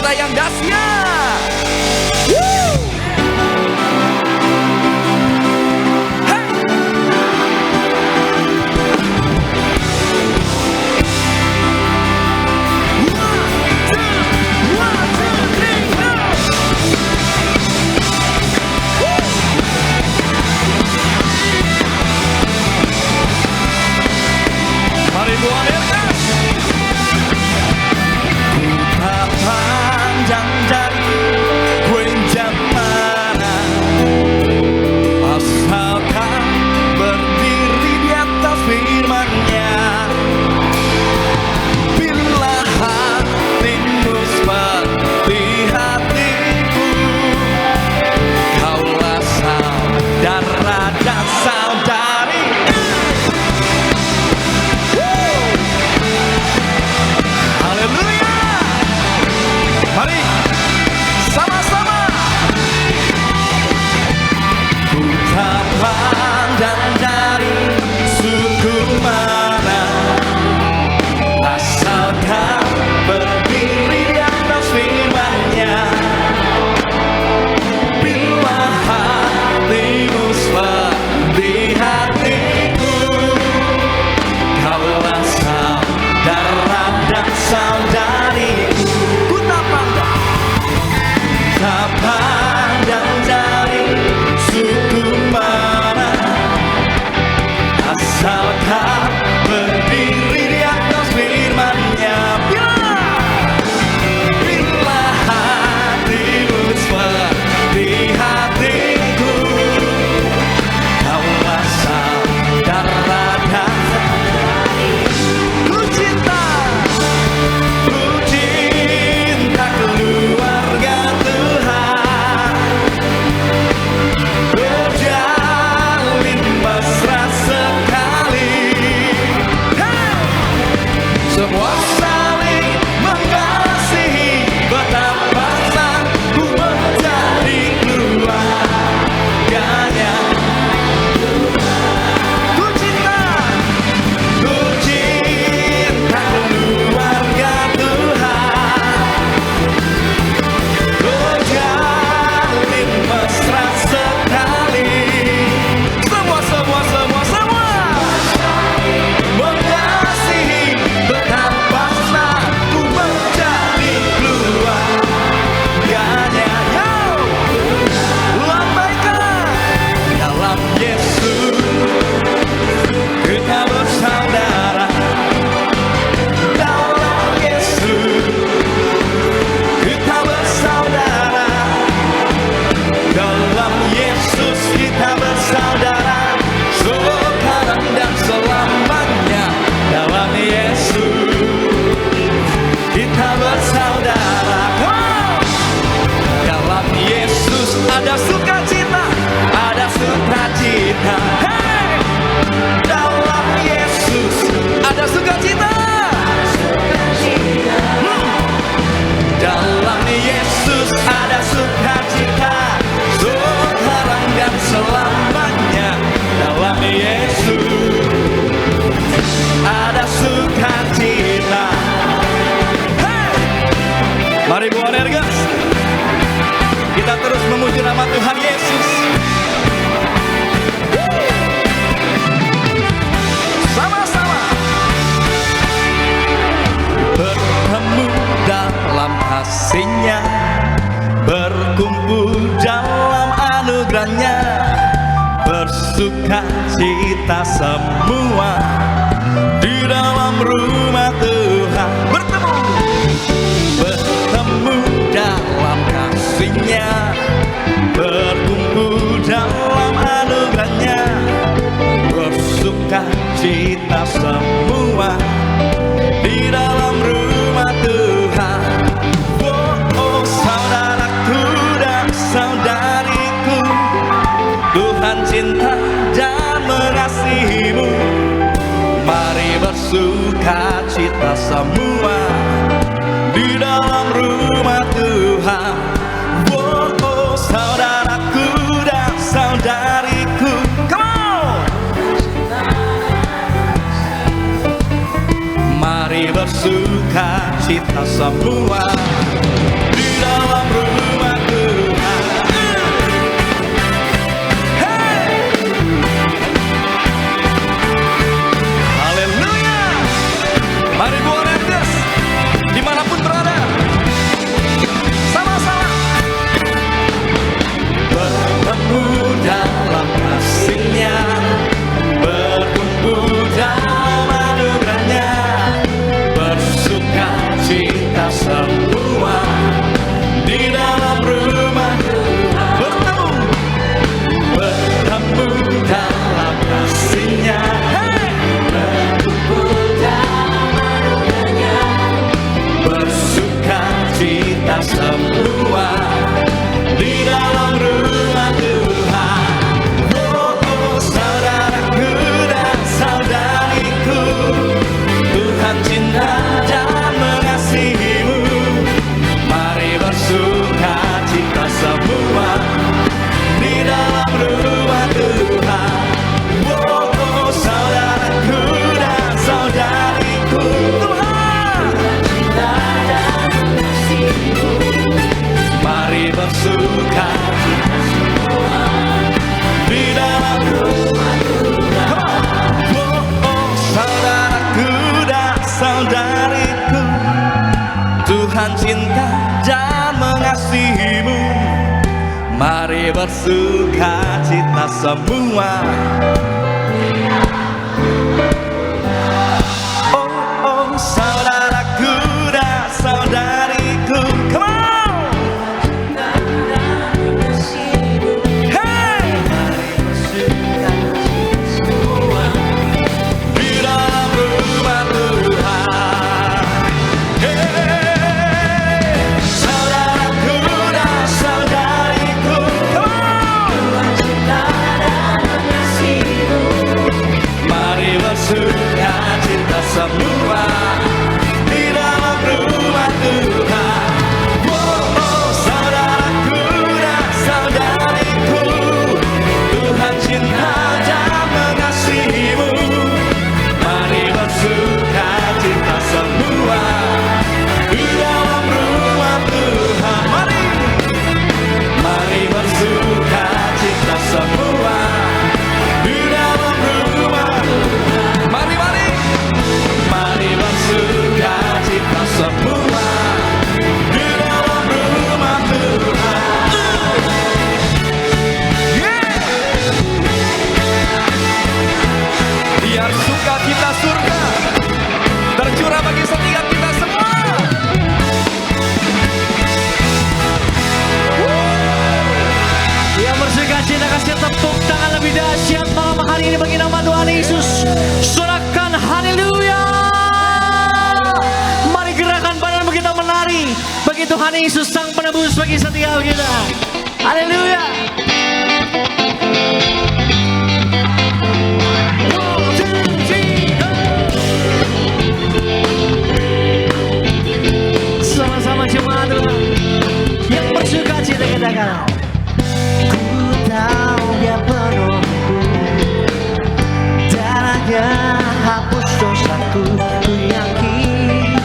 sukacita yang dahsyat. Mari Bu Onergas, kita terus memuji nama Tuhan Yesus. Sama-sama bertemu dalam kasih-Nya, berkumpul dalam anugerah-Nya, bersuka cita semua di dalam rumah Tuhan. Bertemu dalam kasih-Nya, berkumpul dalam anugerah-Nya, bersuka cita semua di dalam rumah Tuhan. Oh, saudaraku dan saudariku, Tuhan cinta dan mengasihimu. Mari bersuka cita semua di dalam rumah Tuhan. Oh, saudaraku dan saudariku, come on. Mari bersuka cita semua di cinta dan mengasihimu. Mari bersuka cita semua. Oh, oh, saudaraku dan saudariku, come on! Hey! Di dalam rumah Tuhan. Hey! Saudaraku dan saudariku, come on! Mari bersuka cita semua di dalam rumah Tuhan. Oh, oh, saudaraku dan saudariku, Tuhan cinta dan mengasihimu. Mari bersuka cita semua di dalam rumah Tuhan. Mari bersuka cita semua di dalam rumah. Mari bersuka cita semua di dalam rumah Tuhan. Yeah! Biar sukacita surga tercurah bagi setiap kita semua. Yang bersuka cita kasih tepuk tangan lebih dahsyat malam hari ini bagi nama Tuhan Yesus. Sorakan haleluya. Mari gerakan badan kita menari bagi Tuhan Yesus Sang Penebus bagi setiap kita. Haleluya. Sama-sama jemaat Tuhan yang bersuka cita katakan. Ku tahu Dia penolongku, darahnya hapus dosaku. Ku yakin,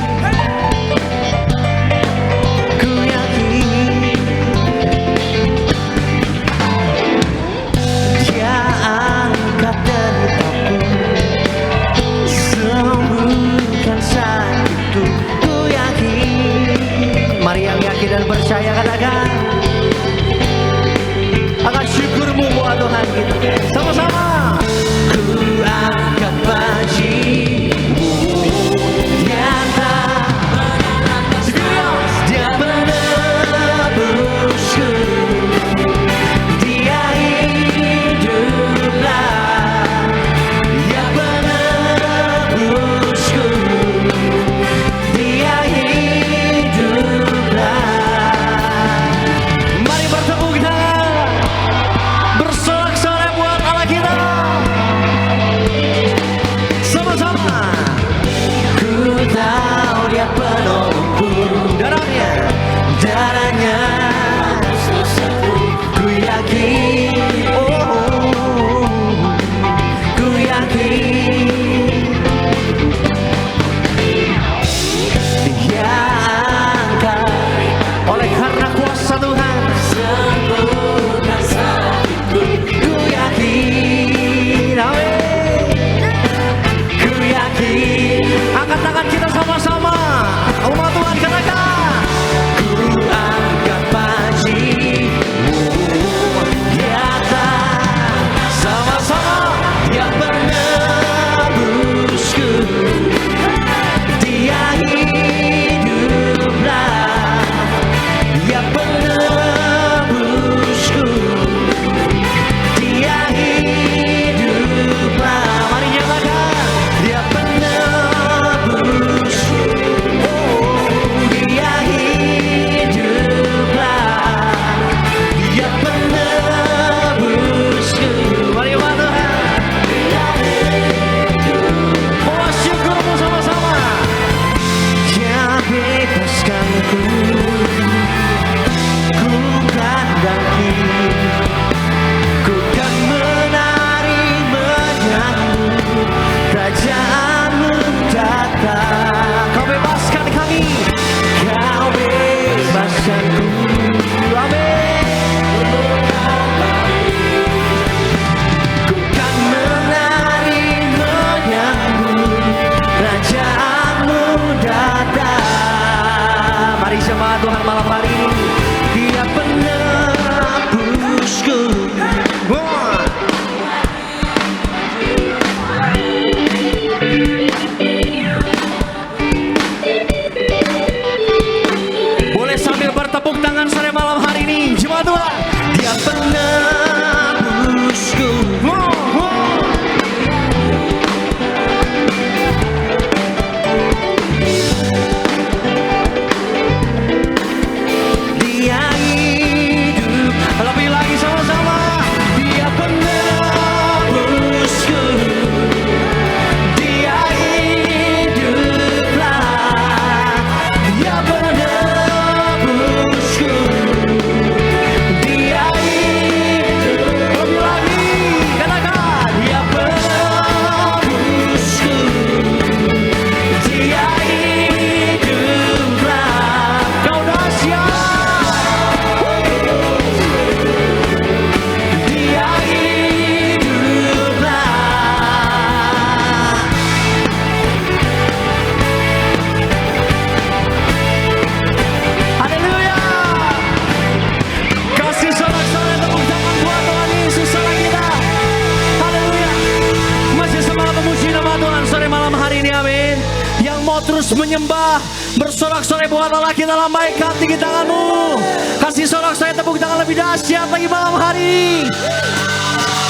terus menyembah, bersorak-sorai buat Allah. Kita lambaikan tinggi tanganmu, kasih sorak-sorai tepuk tangan lebih dahsyat lagi malam hari.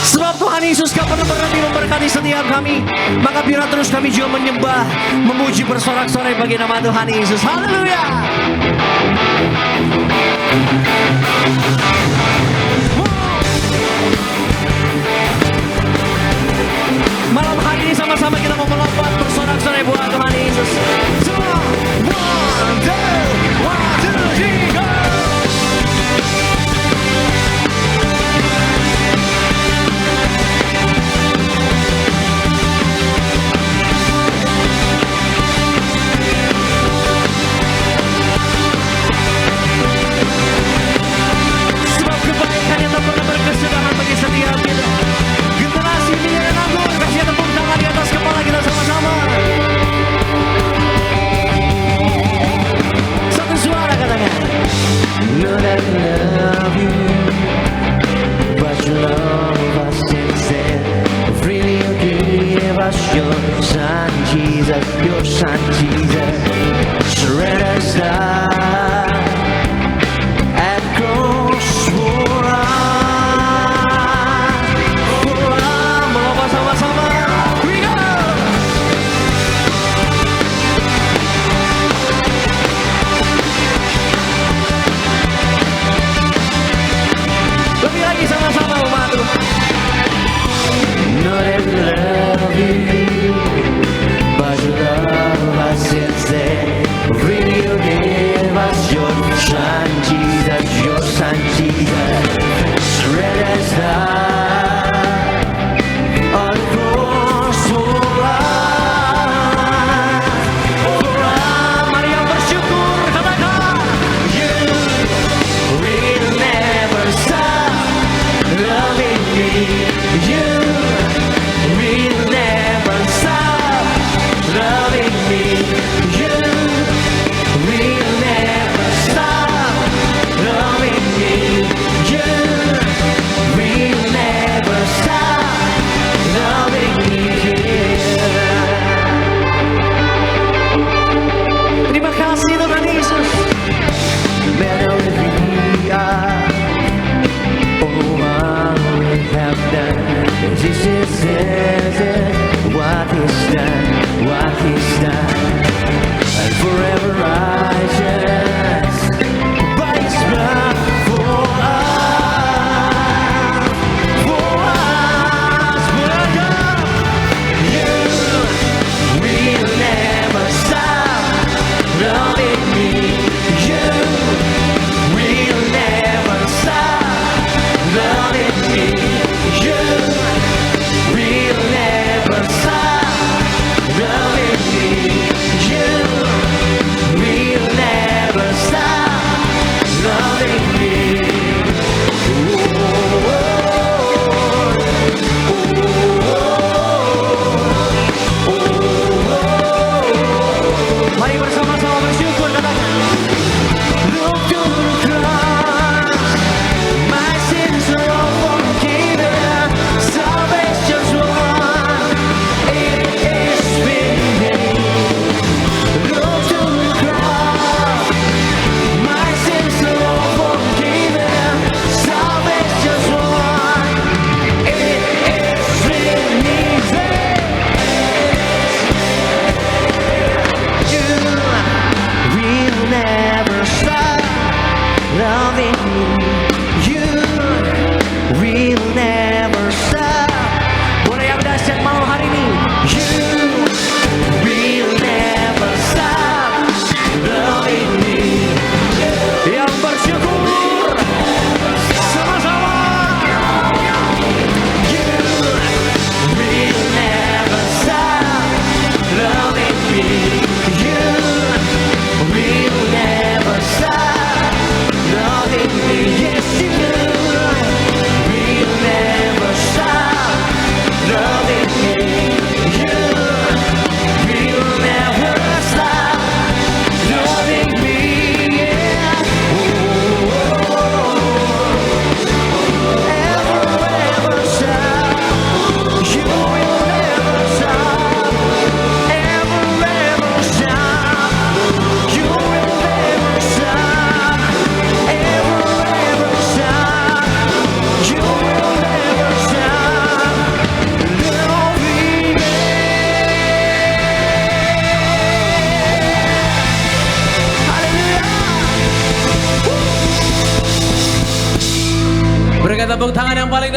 Sebab Tuhan Yesus gak pernah berhenti memberkati setiap kami, maka biarlah terus kami juga menyembah, memuji, bersorak-sorai bagi nama Tuhan Yesus. Haleluya. Malam hari ini sama-sama kita mau melompat, bersorak-sorai buat Tuhan Yesus. Semua, 1, 2, 1, 2, 3, go! Sebab kebaikan yang tak pernah berkesudahan bagi setiap kita. Generasi minyak dan anggur, kasih tepuk tangan di atas kepala kita sama-sama. Satu suara katanya. Know that I love you, but your love us instead. Freely you gave us your son Jesus, your son Jesus. Surrender us now at cross for us. Melompat sama-sama. We go! Lebih lagi sama-sama memadu. Know that I love you, but you love us instead. Really you gave us your son Jesus, your son Jesus. Surrender us now on the cross for us. Mari yang bersyukur katakan, you will never stop loving me. You will never stop loving me. You will never stop loving me. You will never stop loving me. Terima kasih Tuhan Yesus. Better we are. Oh, all we have done. Jesus says what He's done, what He's done, and forever righteous by His blood for us, brother. You will never stop loving me. You will never stop loving me. You will never stop loving me.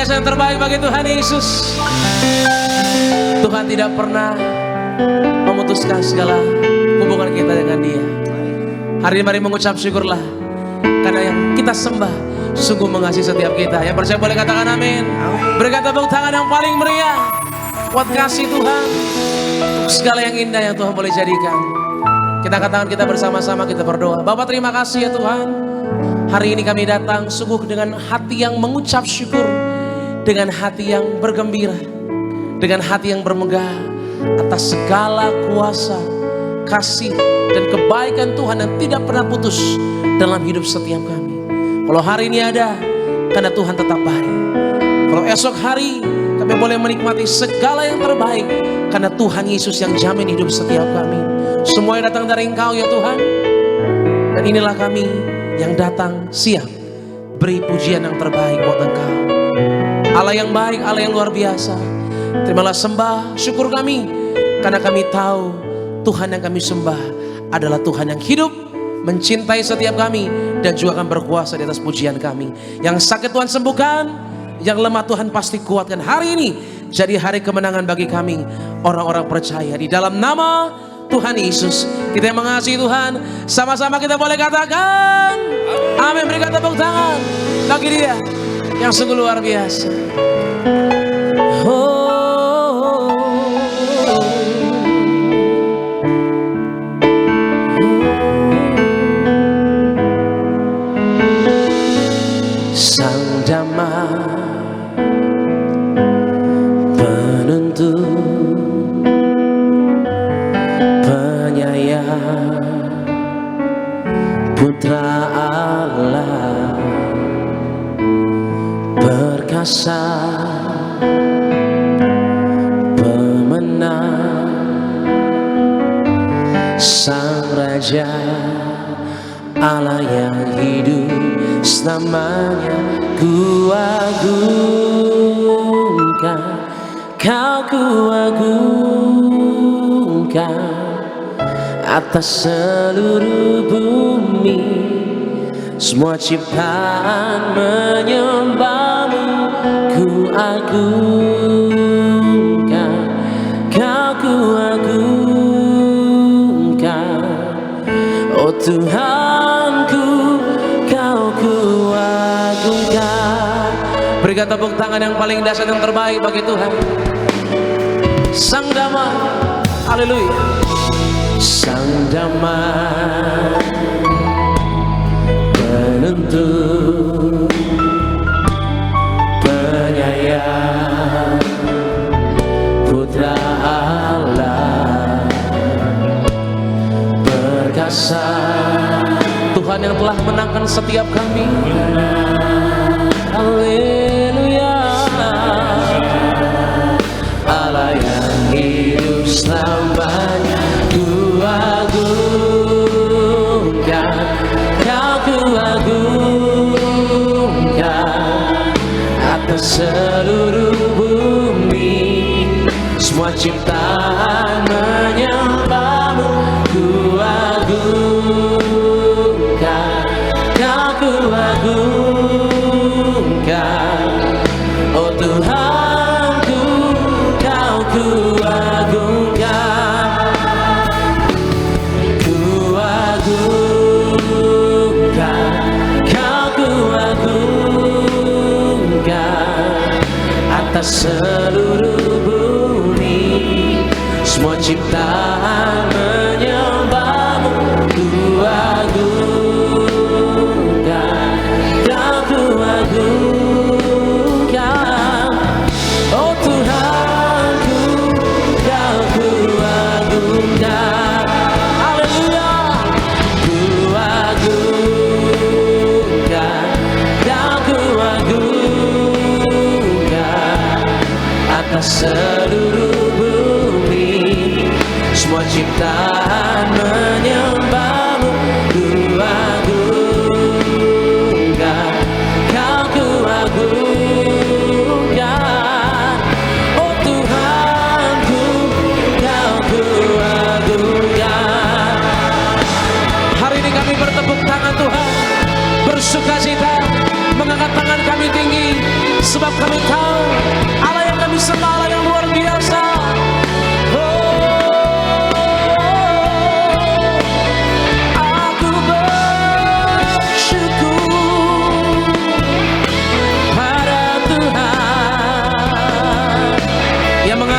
dasar yang terbaik bagi Tuhan Yesus. Tuhan tidak pernah memutuskan segala hubungan kita dengan Dia. Hari ini mari mengucap syukurlah, karena yang kita sembah sungguh mengasihi setiap kita. Yang percaya boleh katakan amin. Berikan tepuk tangan yang paling meriah buat kasih Tuhan, untuk segala yang indah yang Tuhan boleh jadikan. Kita angkat tangan kita bersama-sama, kita berdoa. Bapa, terima kasih ya Tuhan. Hari ini kami datang sungguh dengan hati yang mengucap syukur, dengan hati yang bergembira, dengan hati yang bermegah atas segala kuasa, kasih, dan kebaikan Tuhan yang tidak pernah putus dalam hidup setiap kami. Kalau hari ini ada, karena Tuhan tetap baik. Kalau esok hari kami boleh menikmati segala yang terbaik, karena Tuhan Yesus yang jamin hidup setiap kami. Semua yang datang dari Engkau ya Tuhan. Dan inilah kami yang datang siap beri pujian yang terbaik buat Engkau. Allah yang baik, Allah yang luar biasa. Terimalah sembah syukur kami, karena kami tahu Tuhan yang kami sembah adalah Tuhan yang hidup, mencintai setiap kami, dan juga akan berkuasa di atas pujian kami. Yang sakit Tuhan sembuhkan, yang lemah Tuhan pasti kuatkan. Hari ini jadi hari kemenangan bagi kami, orang-orang percaya. Di dalam nama Tuhan Yesus, kita yang mengasihi Tuhan, sama-sama kita boleh katakan amin. Berikan tepuk tangan bagi Dia yang sungguh luar biasa. Sang damai penuntun, penyayang, Putra Allah, perkasa, pemenang, Sang Raja, Allah yang hidup selamanya. Ku agungkan, Kau ku agungkan atas seluruh bumi. Semua ciptaan menyembah-Mu. Ku agungkan, Kau ku agungkan. Oh Tuhanku, Kau ku agungkan. Berikan tepuk tangan yang paling dahsyat yang terbaik bagi Tuhan. Sang damai, haleluya. Sang damai penuntun, penyayang, Putra Allah, perkasa, Tuhan yang telah menangkan setiap kami. Haleluya. Allah yang hidup selamanya. Ku agungkan, Kau ku agungkan atas seluruh bumi. Semua ciptaan menyembah-Mu. Ku agungkan, Kau ku agungkan. Oh Tuhanku, Kau ku agungkan. Ku agungkan, Kau ku agungkan atas seluruh bumi. Semua ciptaan menyembah-Mu. Ku agungkan, Kau ku agungkan. Oh Tuhanku, Kau ku agungkan. Haleluya. Ku agungkan, Kau ku agungkan atas seluruh bumi. Semua ciptaan menyembah-Mu. Ku agungkan, Kau ku agungkan. Oh Tuhanku, Kau ku agungkan. Hari ini kami bertepuk tangan Tuhan, bersukacita, mengangkat tangan kami tinggi, sebab kami tahu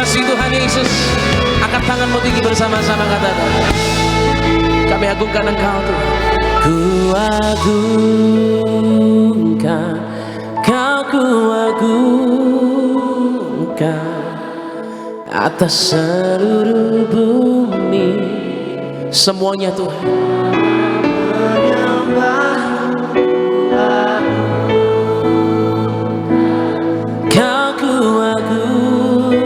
kasih Tuhan Yesus. Angkat tanganmu tinggi bersama-sama, katakan, kami agungkan Engkau Tuhan. Ku agungkan, ku agungkan atas seluruh bumi. Semuanya Tuhan. Kau ku agungkan,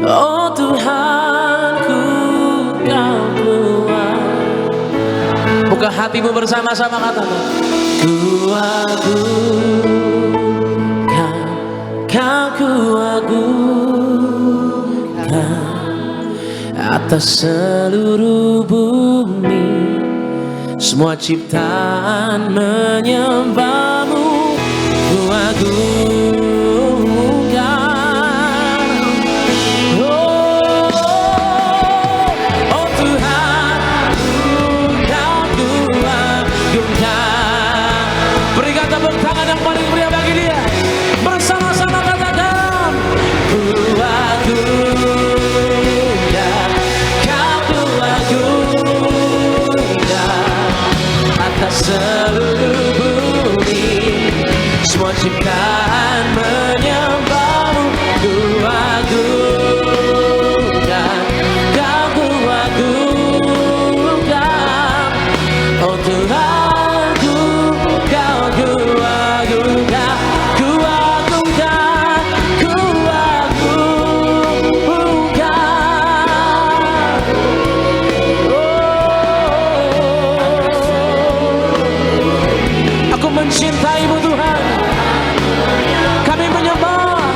oh Tuhanku, Kau kuat. Buka hatimu bersama-sama, katakan, ku agungkan, Kau ku agungkan atas seluruh bumi. Semua ciptaan menyembahmu, ku agungkan. Oh Tuhan, Kau ku agungkan. Berikan tepuk tangan yang paling meriah bagi Dia. Bersama-sama katakan, ku agungkan, Kau ku agungkan atas seluruh bumi. Semua ciptaan menyembahmu, ku agungkan, Kau ku agungkan. Oh Tuhanku, Kau ku agungkan, ku agungkan, ku agungkan. Oh, aku mencintaimu Tuhan. Kami menyembah,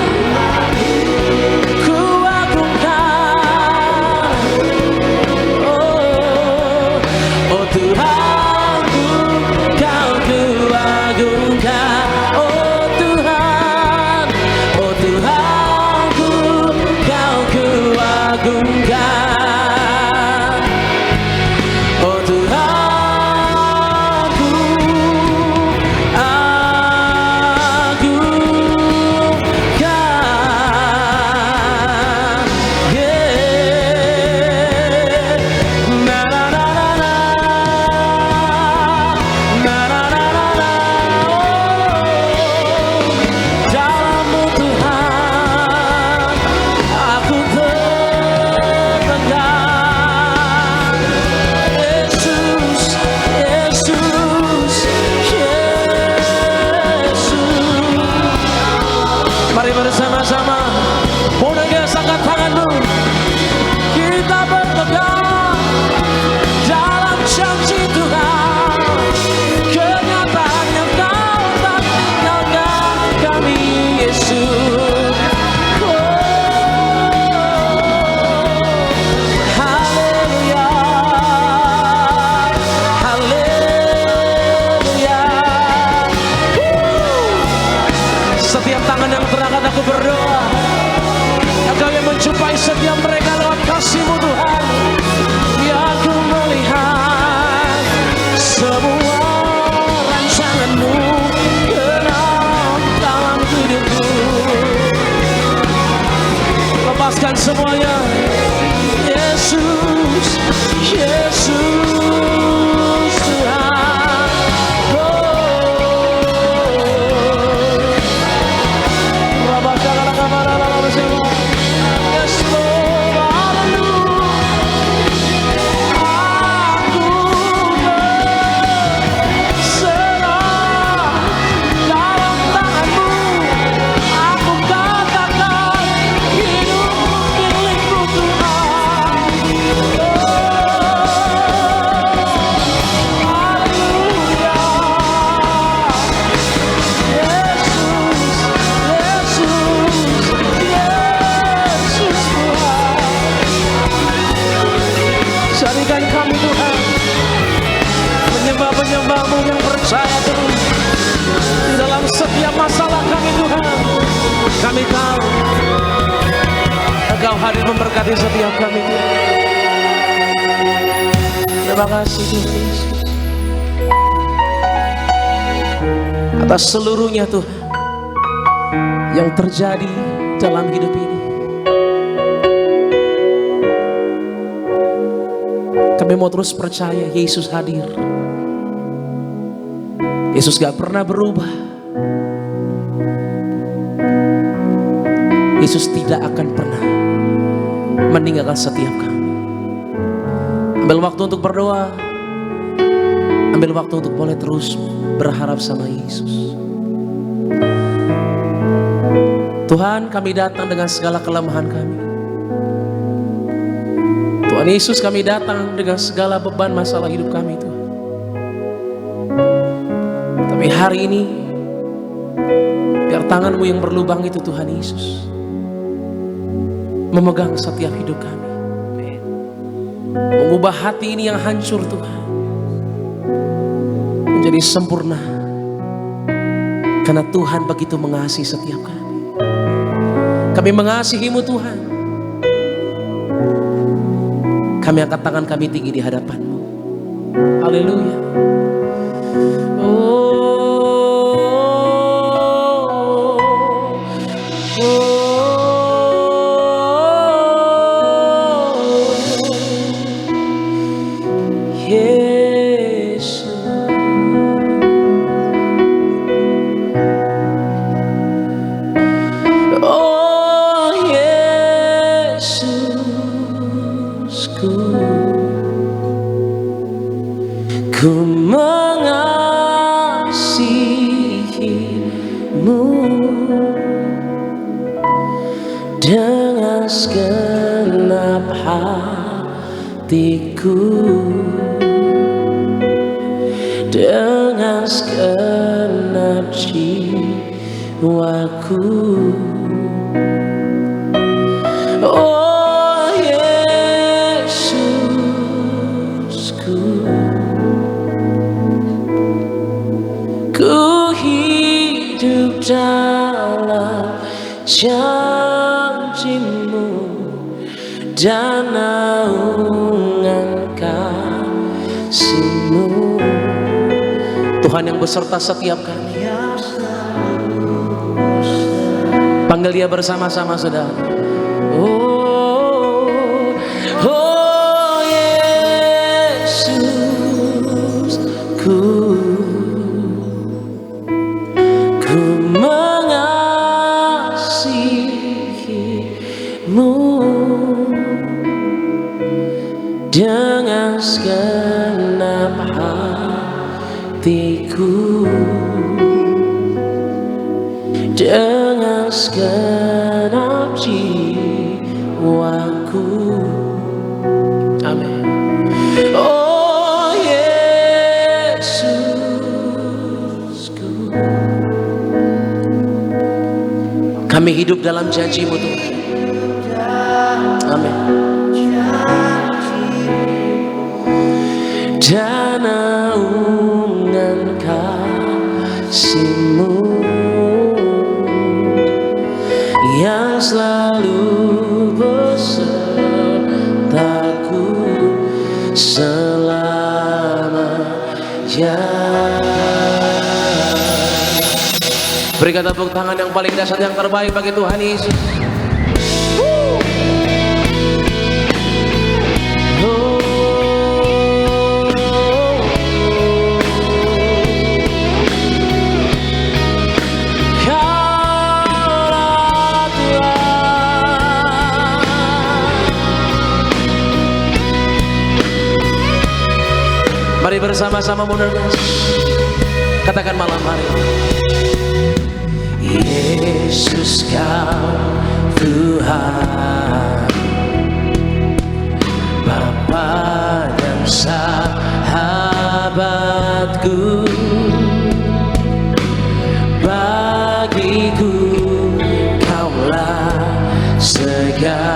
ku agungkan. Oh Tuhanku, Kau ku agungkan. Oh Tuhan, oh Tuhanku, Kau ku agungkan. Oh Tuhanku, agungkan. Yeah. Na na na na na, na na na na na. Dalam-Mu Tuhan, aku tertegar. Yesus, Yesus, Yesus. Mari bersama-sama, mudah angkat tanganmu. Kita berpegang dalam janji Tuhan. Kenyataan yang Kau tak tinggalkan kami, Yesus. Oh, haleluya, haleluya. Setiap tangan yang terangkat aku berdoa, Engkau yang menjumpai setiap mereka lewat kasih-Mu Tuhan. Biar ku melihat semua rancangan-Mu dalam hidupku. Lepaskan semuanya, Yesus, Yesus Tuhan. Yes Lord, hallelujah. Aku berserah dalam tangan-Mu. Aku katakan hidup milik-Mu Tuhan. Jadikan kami Tuhan penyembah-penyembah-Mu yang percaya terus di dalam setiap masalah kami Tuhan. Kami tahu Engkau hadir memberkati setiap kami Tuhan. Terima kasih Tuhan Yesus atas seluruhnya Tuhan yang terjadi dalam hidup ini. Kami mau terus percaya Yesus hadir. Yesus gak pernah berubah. Yesus tidak akan pernah meninggalkan setiap kami. Ambil waktu untuk berdoa. Ambil waktu untuk boleh terus berharap sama Yesus. Tuhan, kami datang dengan segala kelemahan kami. Tuhan Yesus, kami datang dengan segala beban masalah hidup kami, Tuhan. Tapi hari ini, biar tangan-Mu yang berlubang itu, Tuhan Yesus, memegang setiap hidup kami. Mengubah hati ini yang hancur, Tuhan, menjadi sempurna. Karena Tuhan begitu mengasihi setiap kami. Kami mengasihi-Mu, Tuhan. Kami angkat tangan kami tinggi di hadapan-Mu. Haleluya. Ku mengasihi-Mu dengan segenap hatiku, dengan segenap jiwaku. Oh Yesusku, ku hidup dalam janji-Mu dan naungan kasih-Mu. Tuhan yang beserta setiap kami. Panggil Dia bersama-sama, saudara. Oh, oh Yesusku, ku mengasihi-Mu dengan segenap hatiku, dengan segenap jiwaku. Amin. Oh Yesusku, kami hidup dalam janji-Mu, Tuhan. Amin. Dan naungan kasih-Mu yang selalu besertaku selamanya. Berikan tepuk tangan yang paling dahsyat, yang terbaik bagi Tuhan Yesus. Mari bersama-sama mundur, katakan malam hari, Yesus Kau Tuhan, Bapa dan sahabatku, bagiku Kaulah segalanya.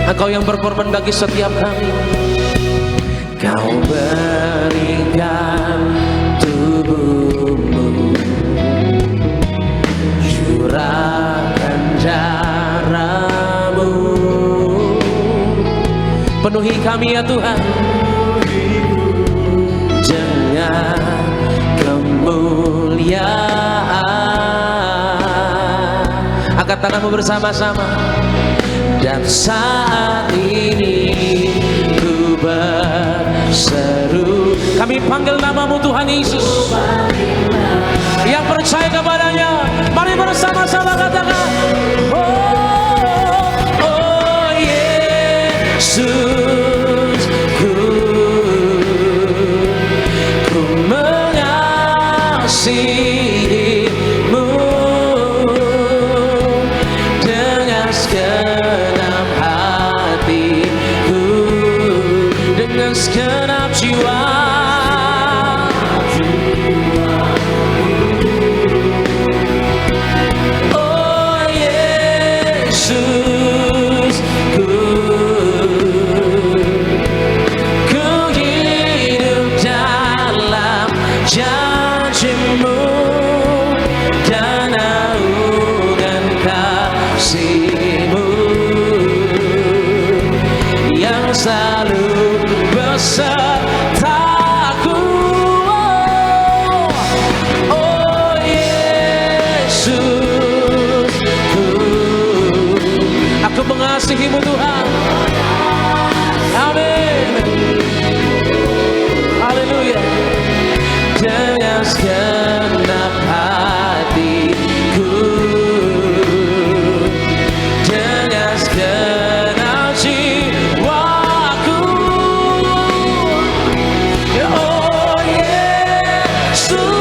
Engkau yang berkorban bagi setiap kami. Kau berikan tubuh-Mu, curahkan darah-Mu, penuhi kami ya Tuhan dengan kemuliaan. tanganmu bersama-sama. Dan saat ini ku berseru, kami panggil namamu Tuhan Yesus. Yang percaya kepadanya, mari bersama-sama katakan, oh, oh Yesus, ku mengasihimu dengan segenap hatiku, dengan segenap jiwa. Oh Yesus, ku hidup dalam janjimu dan naungan kasihmu yang selalu besertaku. Oh Yesus, aku mengasihimu Tuhan. Amin. Haleluya. Dengan segenap hatiku, dengan segenap jiwaku. Oh Yesusku,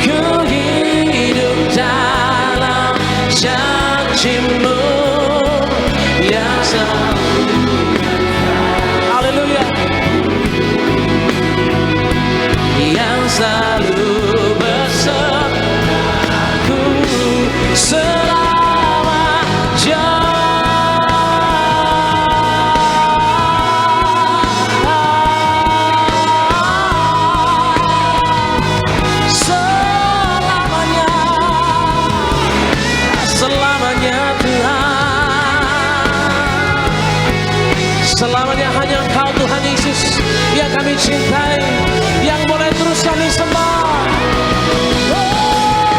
ku hidup dalam janjimu yang haleluya, yang selalu besertaku selamanya. Selamanya, selamanya Tuhan. Selamanya hanya Engkau Tuhan Yesus yang kami cintai, yang boleh terus kami sembah. Oh,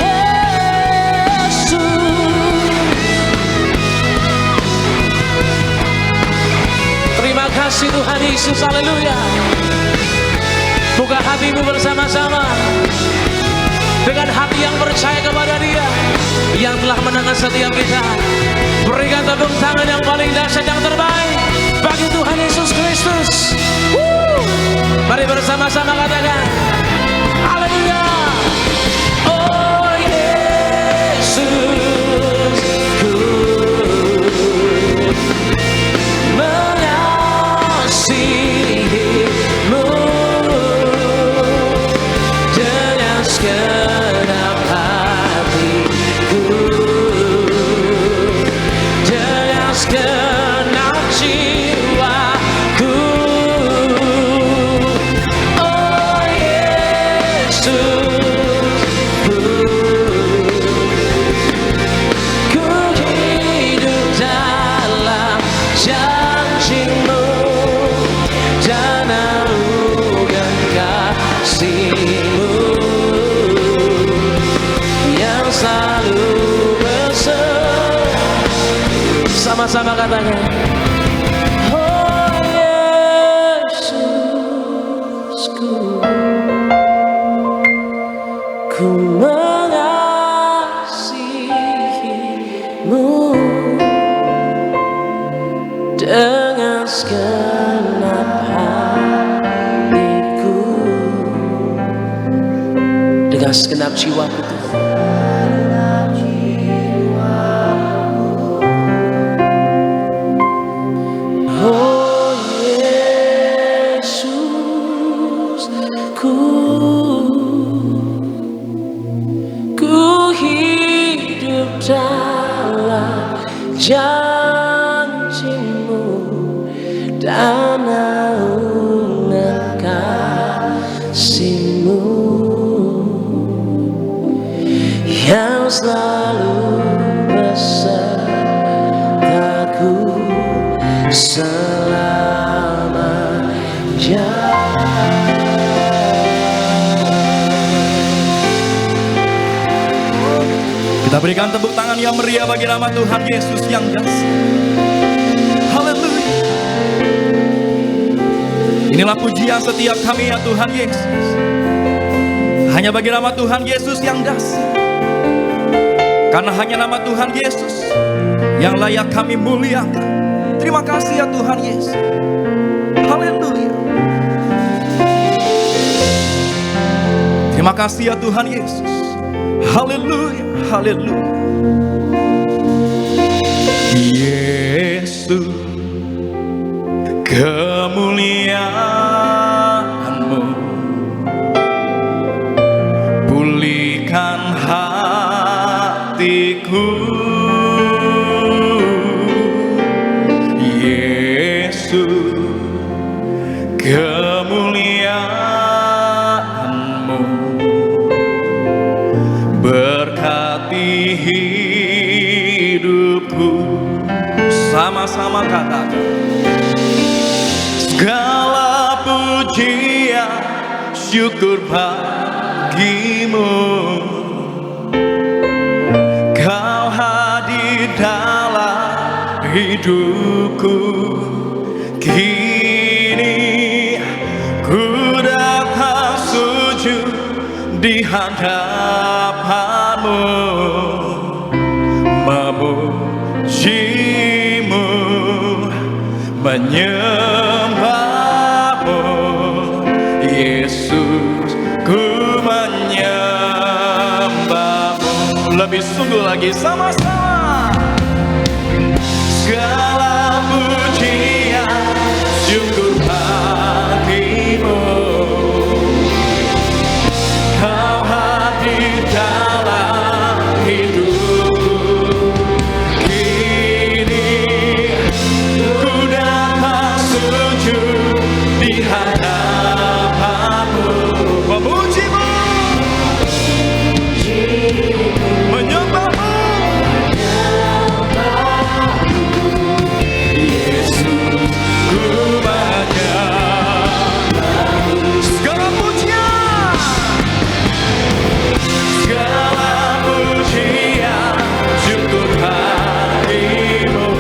Yesus. Terima kasih Tuhan Yesus, haleluya. Buka hatimu bersama-sama dengan hati yang percaya kepada Dia yang telah menangkan setiap kita. Berikan tepuk tangan yang paling dahsyat, yang terbaik bagi Tuhan Yesus Kristus. Mari bersama-sama katakan, haleluya. Oh Yesus, ku mengasihimu dengan segenap hatiku, dengan segenap jiwaku. Oh Yesus, ku hidup dalam janjimu dan naungan kasihmu yang selalu bersama. Sama-sama katanya, oh Yesusku, ku mengasihimu dengan segenap hatiku, dengan segenap jiwaku. Oh Yesus, ku hidup dalam janjimu dan naungan kasihmu yang selalu besertaku selamanya. Kita berikan tepuk tangan yang meriah bagi nama Tuhan Yesus yang dahsyat. Haleluya. Inilah pujian setiap kami ya Tuhan Yesus. Hanya bagi nama Tuhan Yesus yang dahsyat. Karena hanya nama Tuhan Yesus yang layak kami muliakan. Terima kasih ya Tuhan Yesus. Haleluya. Terima kasih ya Tuhan Yesus. Haleluya, haleluya. Yesus, kemuliaan-Mu pulihkan hatiku. Yesus, kemuliaan-Mu berkati hidupku. Sama-sama katakan. Segala pujian syukur bagimu. Kau hadir dalam hidupku. Kini ku datang sujud di hadapan-Mu, memuji-Mu, menyembah-Mu. Yesus, ku menyembah-Mu. Lebih sungguh lagi sama-sama. Segala pujian syukur bagimu. Kau hadir dalam hidupku. Kini ku datang sujud di hadapan-Mu, memuji-Mu, menyembah-Mu. Yesus, ku menyembah-Mu. Segala pujian, segala pujian syukur bagimu.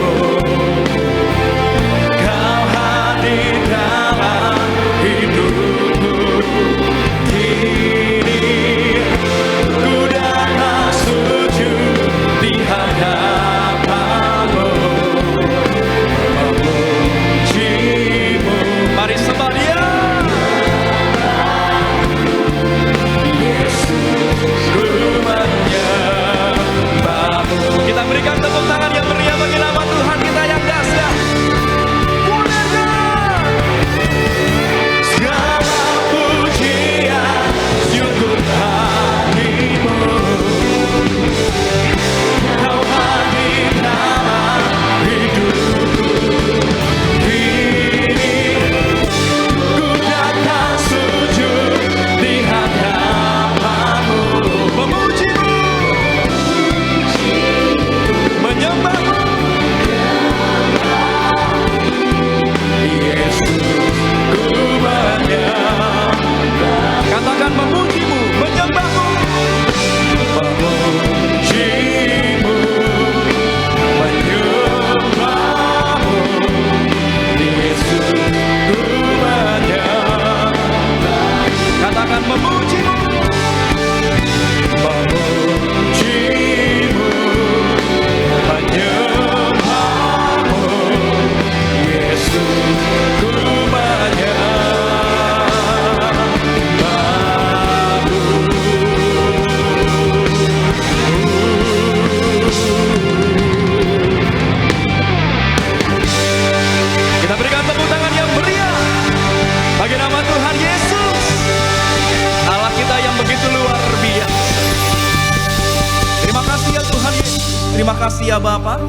Kau hadir dalam hidupku. Kini ku datang sujud di hadapan-Mu, memuji-Mu. Mari sembah Dia. Kita berikan tepuk tangan yang meriah bagi nama Tuhan kita yang dahsyat. Segala pujian syukur bagimu. Kau hadir dalam hidupku. Kini ku datang sujud di hadapan-Mu, memuji-Mu, menyembah-Mu. Yesus, ku menyembah. Katakan memuji-Mu, menyembah-Mu, memuji-Mu, menyembah-Mu. Yesus, ku menyembah. Katakan memuji-Mu, memuji-Mu, menyembah-Mu. Yesus, ku menyembah-Mu. Kita berikan tepuk tangan yang meriah bagi nama Tuhan Yesus, Allah kita yang begitu luar biasa. Terima kasih ya Tuhan Yesus. Terima kasih ya Bapa.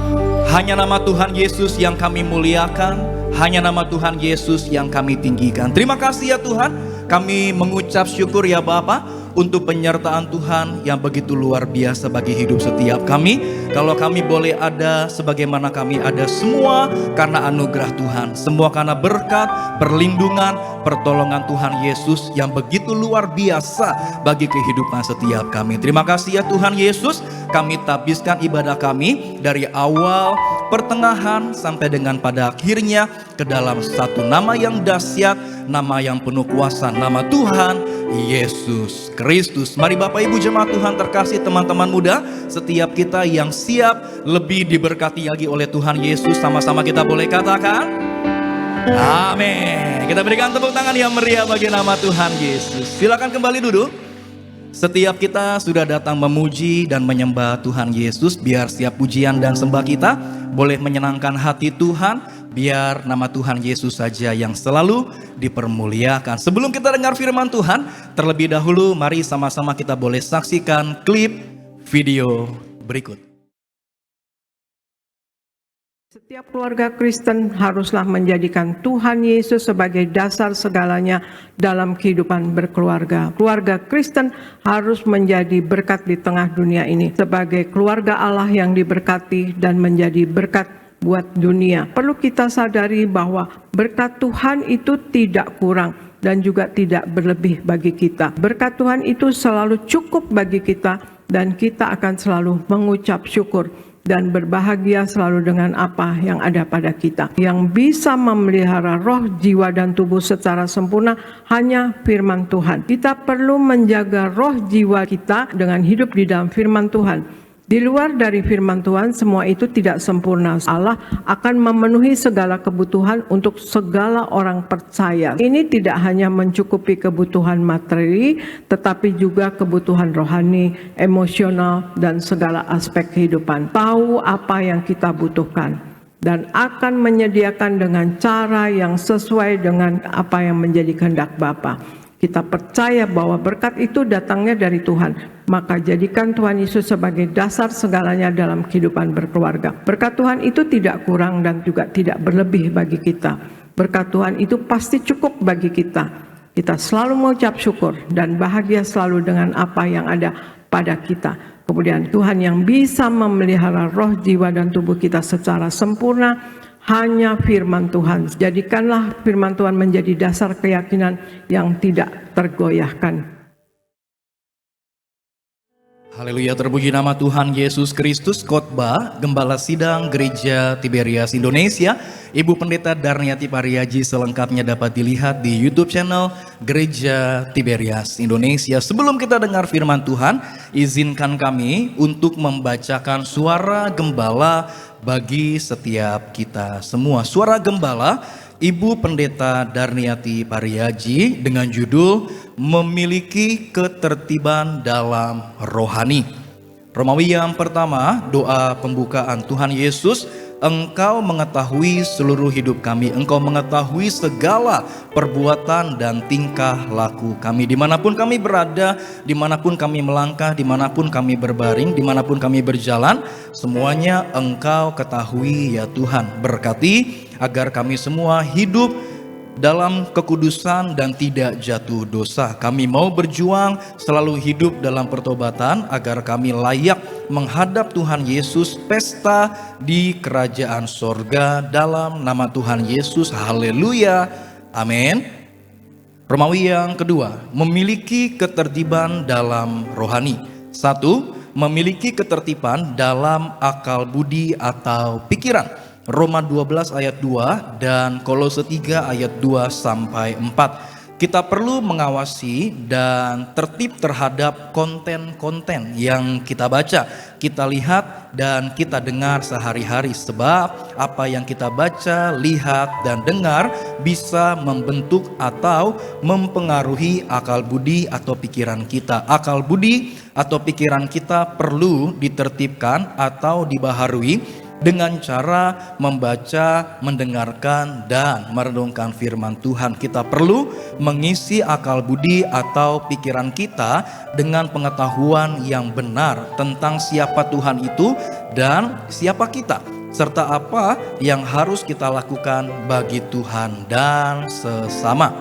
Hanya nama Tuhan Yesus yang kami muliakan. Hanya nama Tuhan Yesus yang kami tinggikan. Terima kasih ya Tuhan. Kami mengucap syukur ya Bapa untuk penyertaan Tuhan yang begitu luar biasa bagi hidup setiap kami. Kalau kami boleh ada sebagaimana kami ada, semua karena anugerah Tuhan, semua karena berkat, perlindungan, pertolongan Tuhan Yesus yang begitu luar biasa bagi kehidupan setiap kami. Terima kasih ya Tuhan Yesus, kami tabiskan ibadah kami dari awal, pertengahan, sampai dengan pada akhirnya ke dalam satu nama yang dahsyat, nama yang penuh kuasa, nama Tuhan Yesus Kristus. Mari Bapak Ibu jemaat Tuhan terkasih, teman-teman muda, setiap kita yang siap lebih diberkati lagi oleh Tuhan Yesus, sama-sama kita boleh katakan amin. Kita berikan tepuk tangan yang meriah bagi nama Tuhan Yesus. Silakan kembali duduk. Setiap kita sudah datang memuji dan menyembah Tuhan Yesus, biar setiap pujian dan sembah kita boleh menyenangkan hati Tuhan, biar nama Tuhan Yesus saja yang selalu dipermuliakan. Sebelum kita dengar firman Tuhan, terlebih dahulu mari sama-sama kita boleh saksikan klip video berikut. Setiap keluarga Kristen haruslah menjadikan Tuhan Yesus sebagai dasar segalanya dalam kehidupan berkeluarga. Keluarga Kristen harus menjadi berkat di tengah dunia ini, sebagai keluarga Allah yang diberkati dan menjadi berkat buat dunia. Perlu kita sadari bahwa berkat Tuhan itu tidak kurang dan juga tidak berlebih bagi kita. Berkat Tuhan itu selalu cukup bagi kita dan kita akan selalu mengucap syukur dan berbahagia selalu dengan apa yang ada pada kita. Yang bisa memelihara roh, jiwa, dan tubuh secara sempurna hanya firman Tuhan. Kita perlu menjaga roh jiwa kita dengan hidup di dalam firman Tuhan. Di luar dari firman Tuhan, semua itu tidak sempurna. Allah akan memenuhi segala kebutuhan untuk segala orang percaya. Ini tidak hanya mencukupi kebutuhan materi, tetapi juga kebutuhan rohani, emosional, dan segala aspek kehidupan. Tahu apa yang kita butuhkan dan akan menyediakan dengan cara yang sesuai dengan apa yang menjadi kehendak Bapa. Kita percaya bahwa berkat itu datangnya dari Tuhan. Maka jadikan Tuhan Yesus sebagai dasar segalanya dalam kehidupan berkeluarga. Berkat Tuhan itu tidak kurang dan juga tidak berlebih bagi kita. Berkat Tuhan itu pasti cukup bagi kita. Kita selalu mengucap syukur dan bahagia selalu dengan apa yang ada pada kita. Kemudian Tuhan yang bisa memelihara roh, jiwa, dan tubuh kita secara sempurna hanya firman Tuhan. Jadikanlah firman Tuhan menjadi dasar keyakinan yang tidak tergoyahkan. Haleluya, terpuji nama Tuhan Yesus Kristus. Khotbah Gembala Sidang Gereja Tiberias Indonesia, Ibu Pendeta Darniati Pariaji, selengkapnya dapat dilihat di YouTube channel Gereja Tiberias Indonesia. Sebelum kita dengar firman Tuhan, izinkan kami untuk membacakan suara gembala bagi setiap kita semua. Suara gembala Ibu Pendeta Darniati Pariaji dengan judul Memiliki Ketertiban dalam Rohani. Romawi yang pertama, doa pembukaan. Tuhan Yesus, Engkau mengetahui seluruh hidup kami. Engkau mengetahui segala perbuatan dan tingkah laku kami. Dimanapun kami berada, dimanapun kami melangkah, dimanapun kami berbaring, dimanapun kami berjalan, semuanya Engkau ketahui ya Tuhan. Berkati agar kami semua hidup dalam kekudusan dan tidak jatuh dosa. Kami mau berjuang selalu hidup dalam pertobatan agar kami layak menghadap Tuhan Yesus pesta di kerajaan sorga dalam nama Tuhan Yesus. Haleluya, amin. Romawi yang kedua, memiliki ketertiban dalam rohani. 1. Memiliki ketertiban dalam akal budi atau pikiran. Roma 12 ayat 2 dan Kolose 3 ayat 2 sampai 4. Kita perlu mengawasi dan tertib terhadap konten-konten yang kita baca, kita lihat dan kita dengar sehari-hari. Sebab apa yang kita baca, lihat dan dengar bisa membentuk atau mempengaruhi akal budi atau pikiran kita. Akal budi atau pikiran kita perlu ditertibkan atau dibaharui dengan cara membaca, mendengarkan, dan merenungkan firman Tuhan. Kita perlu mengisi akal budi atau pikiran kita dengan pengetahuan yang benar tentang siapa Tuhan itu dan siapa kita, serta apa yang harus kita lakukan bagi Tuhan dan sesama.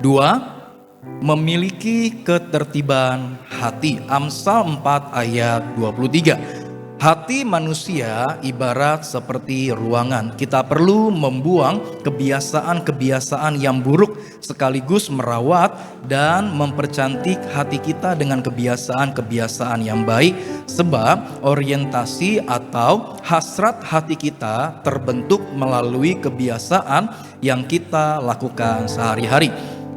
2. memiliki ketertiban hati. Amsal 4 ayat 23. Hati manusia ibarat seperti ruangan. Kita perlu membuang kebiasaan-kebiasaan yang buruk sekaligus merawat dan mempercantik hati kita dengan kebiasaan-kebiasaan yang baik, sebab orientasi atau hasrat hati kita terbentuk melalui kebiasaan yang kita lakukan sehari-hari.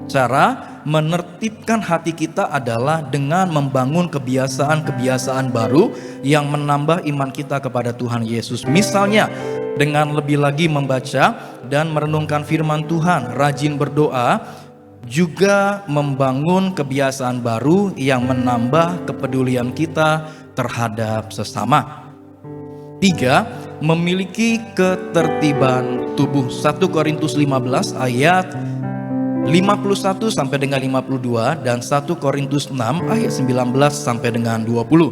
Cara menertibkan hati kita adalah dengan membangun kebiasaan-kebiasaan baru yang menambah iman kita kepada Tuhan Yesus. Misalnya dengan lebih lagi membaca dan merenungkan firman Tuhan, rajin berdoa, juga membangun kebiasaan baru yang menambah kepedulian kita terhadap sesama. 3. Memiliki ketertiban tubuh. 1 Korintus 15 ayat 51 sampai dengan 52 dan 1 Korintus 6 ayat 19 sampai dengan 20.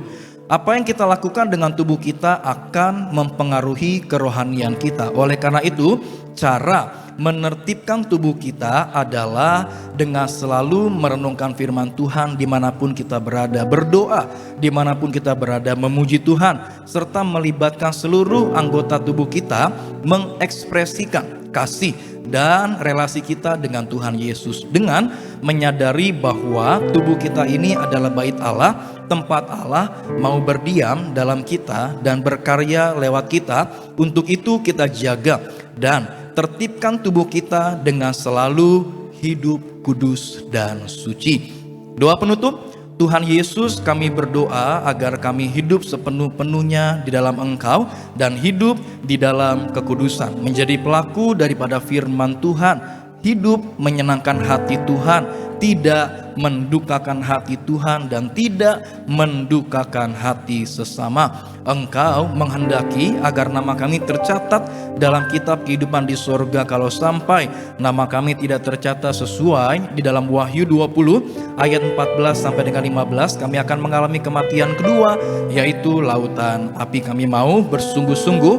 Apa yang kita lakukan dengan tubuh kita akan mempengaruhi kerohanian kita. Oleh karena itu, cara menertibkan tubuh kita adalah dengan selalu merenungkan firman Tuhan dimanapun kita berada, berdoa dimanapun kita berada, memuji Tuhan, serta melibatkan seluruh anggota tubuh kita mengekspresikan kasih dan relasi kita dengan Tuhan Yesus, dengan menyadari bahwa tubuh kita ini adalah bait Allah, tempat Allah mau berdiam dalam kita dan berkarya lewat kita. Untuk itu kita jaga dan tertibkan tubuh kita dengan selalu hidup kudus dan suci. Doa penutup. Tuhan Yesus, kami berdoa agar kami hidup sepenuh-penuhnya di dalam Engkau dan hidup di dalam kekudusan, menjadi pelaku daripada firman Tuhan, hidup menyenangkan hati Tuhan, tidak mendukakan hati Tuhan dan tidak mendukakan hati sesama. Engkau menghendaki agar nama kami tercatat dalam kitab kehidupan di sorga. Kalau sampai nama kami tidak tercatat sesuai di dalam Wahyu 20 ayat 14 sampai dengan 15, kami akan mengalami kematian kedua, yaitu lautan api. Kami mau bersungguh-sungguh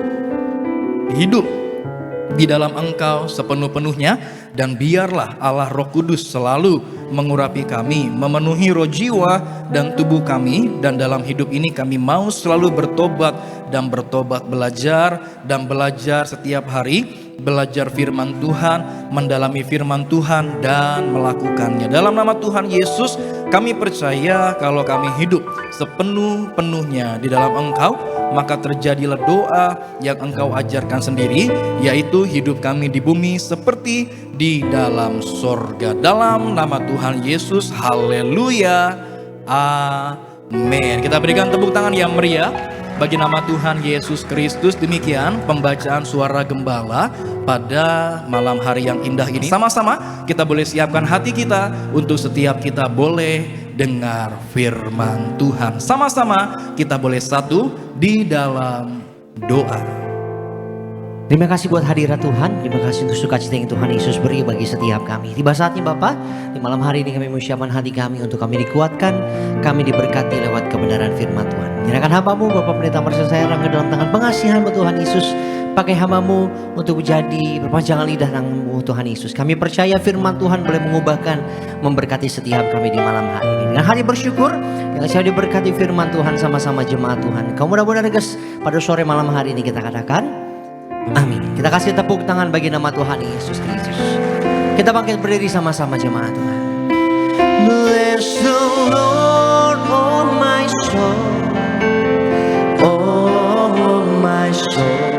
hidup di dalam Engkau sepenuh-penuhnya, dan biarlah Allah Roh Kudus selalu mengurapi kami, memenuhi roh, jiwa, dan tubuh kami. Dan dalam hidup ini kami mau selalu bertobat dan bertobat, belajar dan belajar setiap hari, belajar firman Tuhan, mendalami firman Tuhan dan melakukannya. Dalam nama Tuhan Yesus kami percaya kalau kami hidup sepenuh-penuhnya di dalam Engkau, maka terjadilah doa yang Engkau ajarkan sendiri, yaitu hidup kami di bumi seperti di dalam sorga. Dalam nama Tuhan Yesus, haleluya, amin. Kita berikan tepuk tangan yang meriah bagi nama Tuhan Yesus Kristus. Demikian pembacaan suara gembala pada malam hari yang indah ini. Sama-sama kita boleh siapkan hati kita untuk setiap kita boleh dengar firman Tuhan. Sama-sama kita boleh satu di dalam doa. Terima kasih buat hadirat Tuhan. Terima kasih untuk sukacita yang Tuhan Yesus beri bagi setiap kami. Tiba saatnya Bapa, di malam hari ini kami menyiapkan hati kami untuk kami dikuatkan, kami diberkati lewat kebenaran firman Tuhan. Menyerahkan hamba-Mu Bapak Pendeta Marcel Sayang ke dalam tangan pengasihan-Mu Tuhan Yesus. Pakai hamba-Mu untuk menjadi perpanjangan lidah nang-Mu Tuhan Yesus. Kami percaya firman Tuhan boleh mengubahkan, memberkati setiap kami di malam hari ini. Dengan hati bersyukur, yang saya diberkati firman Tuhan sama-sama jemaat Tuhan. Kamu mudah-mudahan regas pada sore malam hari ini kita katakan amin. Kita kasih tepuk tangan bagi nama Tuhan Yesus Kristus. Kita bangkit berdiri sama-sama jemaat Tuhan. Bless the Lord, oh my soul, oh my soul,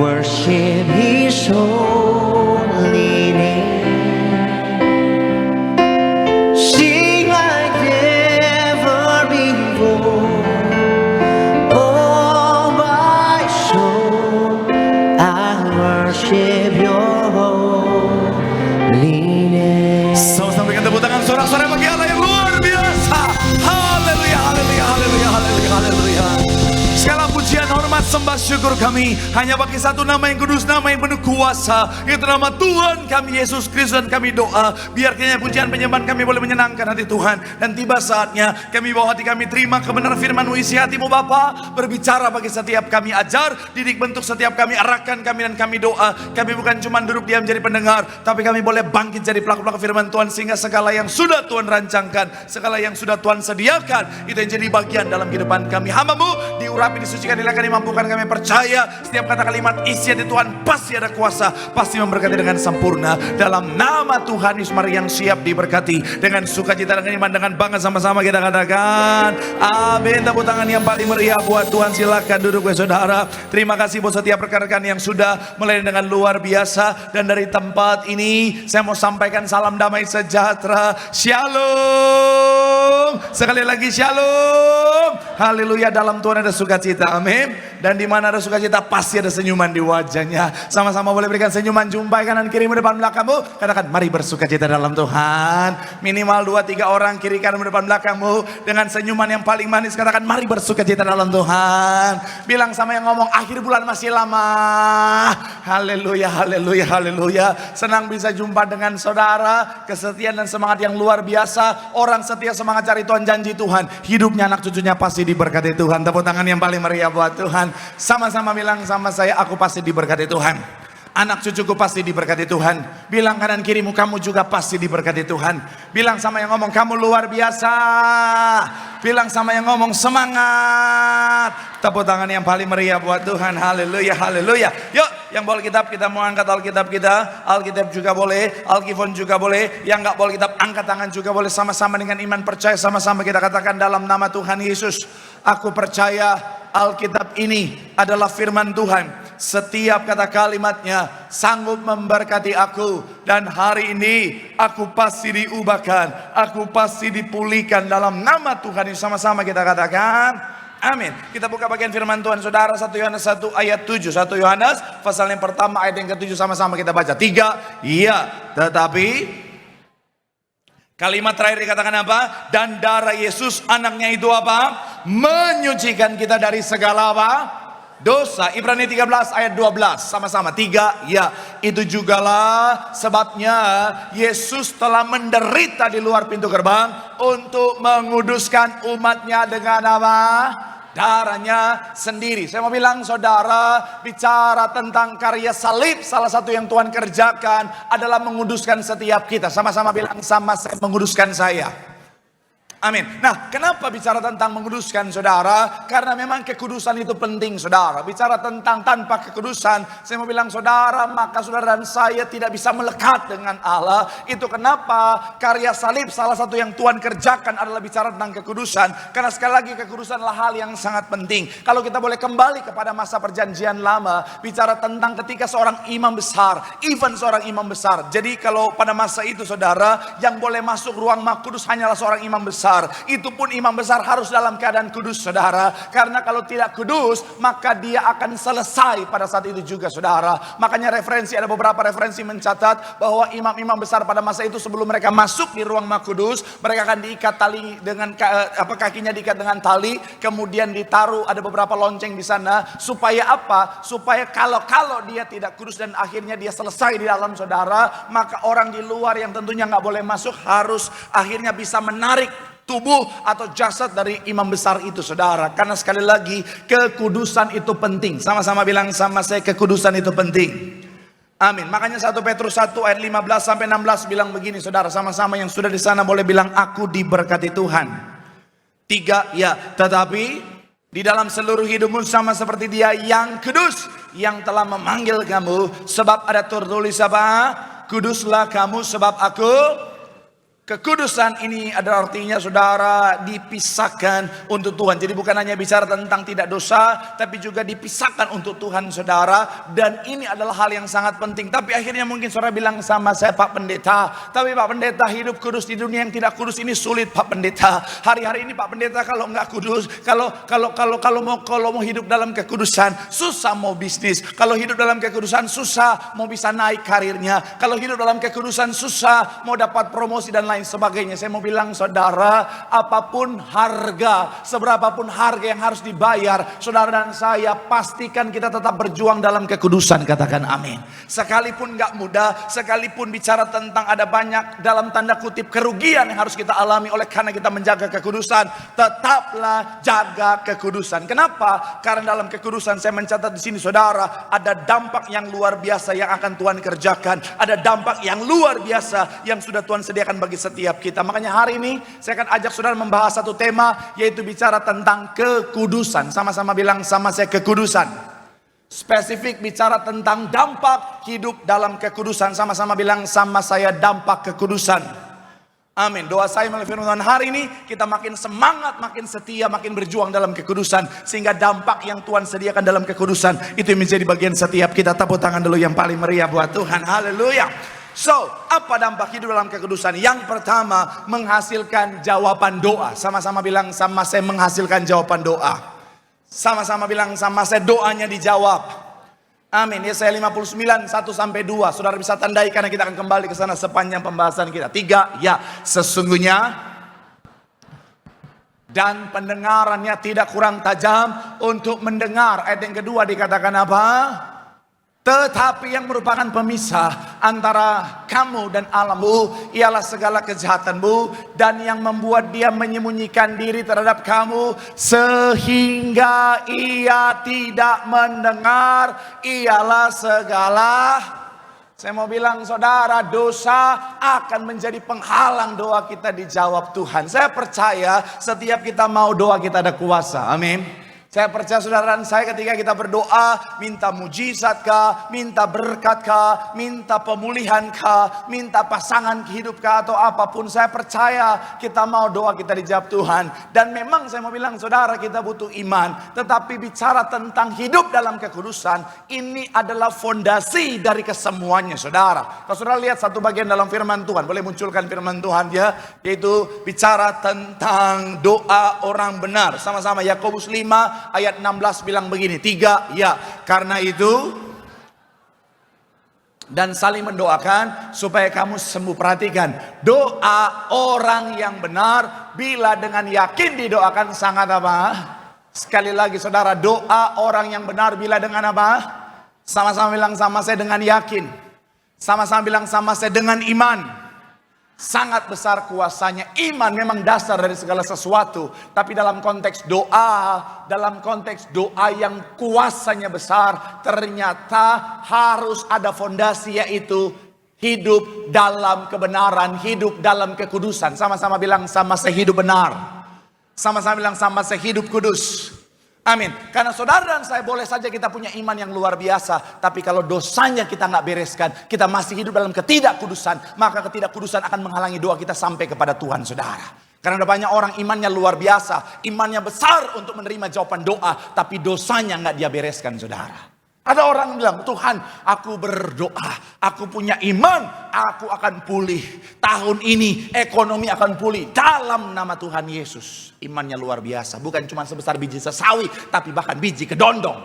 worship His holy name. Sing like never before. Worship your holy name. Sama-sama berikan tepuk tangan sorak-sorai bagi Allah yang luar biasa. Haleluya, haleluya, haleluya, haleluya, haleluya. Segala pujian, hormat, sembah syukur kami hanya bagi satu nama yang kudus, nama yang penuh kuasa, yaitu nama Tuhan kami Yesus Kristus. Dan kami doa, biar kiranya pujian penyembahan kami boleh menyenangkan hati Tuhan. Dan tiba saatnya kami bawa hati kami terima kebenaran firman-Mu, isi hati-Mu Bapa, berbicara bagi setiap kami, ajar, didik, bentuk setiap kami, arahkan kami. Dan kami doa, kami bukan cuma duduk diam jadi pendengar, tapi kami boleh bangkit jadi pelaku-pelaku firman Tuhan, sehingga segala yang sudah Tuhan rancangkan, segala yang sudah Tuhan sediakan, itu yang jadi bagian dalam kehidupan kami. Hamba-Mu diurapi, disucikan, dilakukan, dimampukan. Kami percaya setiap kata kalimat isi hati Tuhan pasti ada kuasa, pasti memberkati dengan sempurna. Dalam nama Tuhan Yesus, mari yang siap diberkati dengan sukacita, dengan iman, dengan bangga sama-sama kita katakan amin. Tepuk tangan yang paling meriah buat Tuhan. Silakan duduk saudara. Terima kasih buat setiap rekan-rekan yang sudah melayani dengan luar biasa. Dan dari tempat ini saya mau sampaikan salam damai sejahtera. Shalom. Sekali lagi shalom. Haleluya. Dalam Tuhan ada sukacita. Amin. Dan di mana ada sukacita pasti ada senyuman di wajahnya. Sama-sama boleh berikan senyuman, jumpai kanan kiri depan belakangmu. Katakan mari bersukacita dalam Tuhan. Minimal 2-3 orang kiri kanan depan belakangmu dengan senyuman yang paling manis. Katakan mari bersukacita dalam Tuhan. Bilang sama yang ngomong, akhir bulan masih lama. Haleluya, haleluya, haleluya. Senang bisa jumpa dengan saudara. Kesetiaan dan semangat yang luar biasa. Orang setia semangat cari Tuhan, janji Tuhan. Hidupnya anak cucunya pasti diberkati Tuhan. Tepuk tangan yang paling meriah buat Tuhan. Sama-sama bilang sama saya, aku pasti diberkati Tuhan. Anak cucuku pasti diberkati Tuhan. Bilang kanan kirimu, kamu juga pasti diberkati Tuhan. Bilang sama yang ngomong, kamu luar biasa. Bilang sama yang ngomong, semangat. Tepuk tangan yang paling meriah buat Tuhan. Haleluya, haleluya. Yuk, yang bawa Alkitab, kita mau angkat Alkitab kita. Alkitab juga boleh, Alkifon juga boleh. Yang nggak bawa Alkitab, angkat tangan juga boleh. Sama-sama dengan iman percaya, sama-sama kita katakan dalam nama Tuhan Yesus, aku percaya Alkitab ini adalah firman Tuhan. Setiap kata kalimatnya sanggup memberkati aku. Dan hari ini aku pasti diubahkan, aku pasti dipulihkan dalam nama Tuhan. Sama-sama kita katakan amin. Kita buka bagian firman Tuhan saudara, 1 Yohanes 1 ayat 7. 1 Yohanes pasal yang pertama ayat yang ke-7, sama-sama kita baca. 3, iya, tetapi kalimat terakhir dikatakan apa? Dan darah Yesus anaknya itu apa? Menyucikan kita dari segala apa? Dosa. Ibrani 13 ayat 12. Sama-sama. 3, ya. Itu jugalah sebabnya Yesus telah menderita di luar pintu gerbang untuk menguduskan umatnya dengan apa? Darahnya sendiri. Saya mau bilang saudara, bicara tentang karya salib, salah satu yang Tuhan kerjakan adalah menguduskan setiap kita. Sama-sama bilang, sama saya, menguduskan saya. Amin. Nah, kenapa bicara tentang menguduskan saudara? Karena memang kekudusan itu penting saudara. Bicara tentang tanpa kekudusan, saya mau bilang saudara, maka saudara dan saya tidak bisa melekat dengan Allah. Itu kenapa karya salib salah satu yang Tuhan kerjakan adalah bicara tentang kekudusan. Karena sekali lagi kekudusan adalah hal yang sangat penting. Kalau kita boleh kembali kepada masa perjanjian lama, bicara tentang ketika seorang imam besar, even seorang imam besar. Jadi kalau pada masa itu saudara, yang boleh masuk ruang Maha Kudus hanyalah seorang imam besar. Itu pun imam besar harus dalam keadaan kudus saudara. Karena kalau tidak kudus maka dia akan selesai pada saat itu juga saudara. Makanya ada beberapa referensi mencatat bahwa imam-imam besar pada masa itu sebelum mereka masuk di ruang Maha Kudus, mereka akan diikat tali dengan kakinya diikat dengan tali, kemudian ditaruh ada beberapa lonceng di sana. Supaya apa? Supaya kalau dia tidak kudus dan akhirnya dia selesai di dalam saudara, maka orang di luar yang tentunya nggak boleh masuk harus akhirnya bisa menarik tubuh atau jasad dari imam besar itu saudara. Karena sekali lagi kekudusan itu penting. Sama-sama bilang sama saya, kekudusan itu penting. Amin. Makanya 1 Petrus 1 ayat 15 sampai 16 bilang begini saudara. Sama-sama yang sudah di sana boleh bilang, aku diberkati Tuhan. 3, ya, tetapi di dalam seluruh hidupmu sama seperti Dia yang kudus, yang telah memanggil kamu. Sebab ada tertulis apa? Kuduslah kamu sebab aku. Kekudusan ini ada artinya saudara dipisahkan untuk Tuhan. Jadi bukan hanya bicara tentang tidak dosa, tapi juga dipisahkan untuk Tuhan saudara. Dan ini adalah hal yang sangat penting. Tapi akhirnya mungkin saudara bilang sama saya, Pak Pendeta, tapi Pak Pendeta hidup kudus di dunia yang tidak kudus ini sulit Pak Pendeta. Hari-hari ini Pak Pendeta kalau nggak kudus, kalau mau hidup dalam kekudusan susah mau bisnis. Kalau hidup dalam kekudusan susah mau bisa naik karirnya. Kalau hidup dalam kekudusan susah mau dapat promosi dan lain lain sebagainya. Saya mau bilang saudara, apapun harga, seberapapun harga yang harus dibayar, saudara dan saya pastikan kita tetap berjuang dalam kekudusan. Katakan amin. Sekalipun gak mudah, sekalipun bicara tentang ada banyak dalam tanda kutip kerugian yang harus kita alami oleh karena kita menjaga kekudusan, tetaplah jaga kekudusan. Kenapa? Karena dalam kekudusan saya mencatat di sini saudara, ada dampak yang luar biasa yang akan Tuhan kerjakan. Ada dampak yang luar biasa yang sudah Tuhan sediakan bagi setiap kita. Makanya hari ini saya akan ajak saudara membahas satu tema, yaitu bicara tentang kekudusan. Sama-sama bilang sama saya, kekudusan. Spesifik bicara tentang dampak hidup dalam kekudusan. Sama-sama bilang sama saya, dampak kekudusan. Amin. Doa saya melalui firman Tuhan hari ini, kita makin semangat, makin setia, makin berjuang dalam kekudusan. Sehingga dampak yang Tuhan sediakan dalam kekudusan, itu menjadi bagian setiap kita. Tepuk tangan dulu yang paling meriah buat Tuhan. Haleluya. So, apa dampak hidup dalam kekudusan? Yang pertama, menghasilkan jawaban doa. Sama-sama bilang sama saya, menghasilkan jawaban doa. Sama-sama bilang sama saya, doanya dijawab. Amin. Yesaya 59 1-2. Saudara bisa tandai karena kita akan kembali ke sana sepanjang pembahasan kita. 3, ya, sesungguhnya dan pendengarannya tidak kurang tajam untuk mendengar. Ayat yang kedua dikatakan apa? Tetapi yang merupakan pemisah antara kamu dan Allahmu ialah segala kejahatanmu, dan yang membuat dia menyembunyikan diri terhadap kamu sehingga ia tidak mendengar ialah segala. Saya mau bilang saudara, dosa akan menjadi penghalang doa kita dijawab Tuhan. Saya percaya setiap kita mau doa kita ada kuasa. Amin. Saya percaya saudara dan saya ketika kita berdoa, minta mujizat kah, minta berkat kah, minta pemulihan kah, minta pasangan hidup kah, atau apapun, saya percaya kita mau doa kita dijawab Tuhan. Dan memang saya mau bilang saudara, kita butuh iman. Tetapi bicara tentang hidup dalam kekudusan, ini adalah fondasi dari kesemuanya saudara. Kalau saudara lihat satu bagian dalam firman Tuhan, boleh munculkan firman Tuhan ya, yaitu bicara tentang doa orang benar. Sama-sama Yakobus 5 ayat 16 bilang begini. 3, ya, karena itu dan saling mendoakan supaya kamu sembuh. Perhatikan, doa orang yang benar bila dengan yakin didoakan sangat apa? Sekali lagi saudara, doa orang yang benar bila dengan apa? Sama-sama bilang sama saya, dengan yakin. Sama-sama bilang sama saya, dengan iman. Sangat besar kuasanya. Iman memang dasar dari segala sesuatu. Tapi dalam konteks doa yang kuasanya besar, ternyata harus ada fondasi, yaitu hidup dalam kebenaran, hidup dalam kekudusan. Sama-sama bilang sama saya, hidup benar. Sama-sama bilang sama saya, hidup kudus. Amin. Karena saudara dan saya boleh saja kita punya iman yang luar biasa, tapi kalau dosanya kita nggak bereskan, kita masih hidup dalam ketidakkudusan, maka ketidakkudusan akan menghalangi doa kita sampai kepada Tuhan saudara. Karena ada banyak orang imannya luar biasa, imannya besar untuk menerima jawaban doa, tapi dosanya nggak dia bereskan saudara. Ada orang bilang, Tuhan aku berdoa, aku punya iman, aku akan pulih. Tahun ini ekonomi akan pulih dalam nama Tuhan Yesus. Imannya luar biasa, bukan cuma sebesar biji sesawi, tapi bahkan biji kedondong.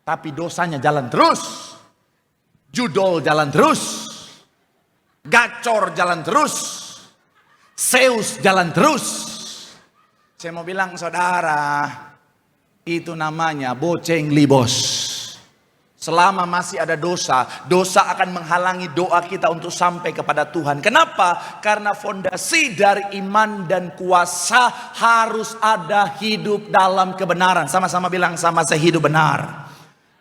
Tapi dosanya jalan terus, judol jalan terus, gacor jalan terus, Zeus jalan terus. Saya mau bilang saudara, itu namanya boceng libos. Selama masih ada dosa, dosa akan menghalangi doa kita untuk sampai kepada Tuhan. Kenapa? Karena fondasi dari iman dan kuasa harus ada hidup dalam kebenaran. Sama-sama bilang sama saya, hidup benar.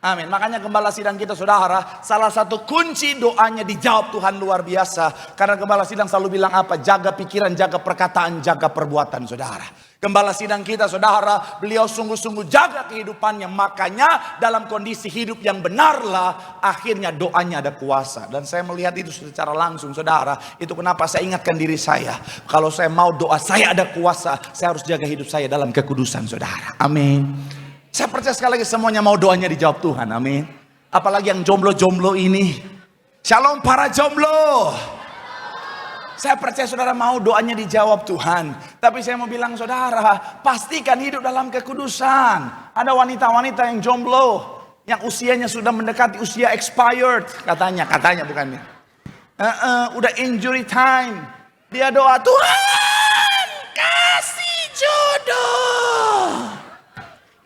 Amin. Makanya gembala sidang kita saudara, salah satu kunci doanya dijawab Tuhan luar biasa. Karena gembala sidang selalu bilang apa? Jaga pikiran, jaga perkataan, jaga perbuatan saudara. Gembala sidang kita saudara, beliau sungguh-sungguh jaga kehidupannya. Makanya dalam kondisi hidup yang benarlah akhirnya doanya ada kuasa. Dan saya melihat itu secara langsung saudara. Itu kenapa saya ingatkan diri saya, kalau saya mau doa saya ada kuasa, saya harus jaga hidup saya dalam kekudusan saudara. Amin. Saya percaya sekali lagi semuanya mau doanya dijawab Tuhan. Amin. Apalagi yang jomblo-jomblo ini. Shalom para jomblo. Saya percaya saudara mau doanya dijawab Tuhan. Tapi saya mau bilang saudara, pastikan hidup dalam kekudusan. Ada wanita-wanita yang jomblo, yang usianya sudah mendekati usia expired. Katanya bukan. Udah injury time. Dia doa, Tuhan kasih jodoh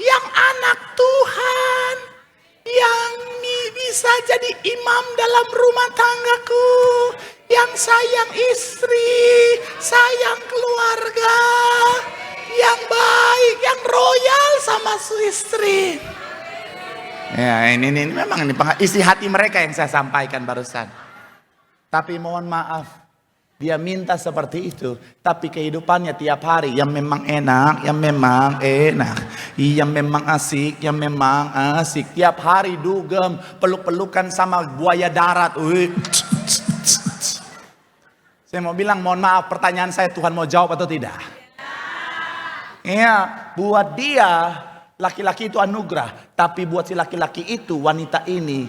yang anak Tuhan, yang bisa jadi imam dalam rumah tanggaku, yang sayang istri, sayang keluarga, yang baik, yang royal sama istri. Ya ini memang isi hati mereka yang saya sampaikan barusan. Tapi mohon maaf, dia minta seperti itu, tapi kehidupannya tiap hari yang memang enak, yang memang asik, tiap hari dugem, peluk-pelukan sama buaya darat. Saya mau bilang mohon maaf, pertanyaan saya Tuhan mau jawab atau tidak? Iya, buat dia laki-laki itu anugerah, tapi buat si laki-laki itu, wanita ini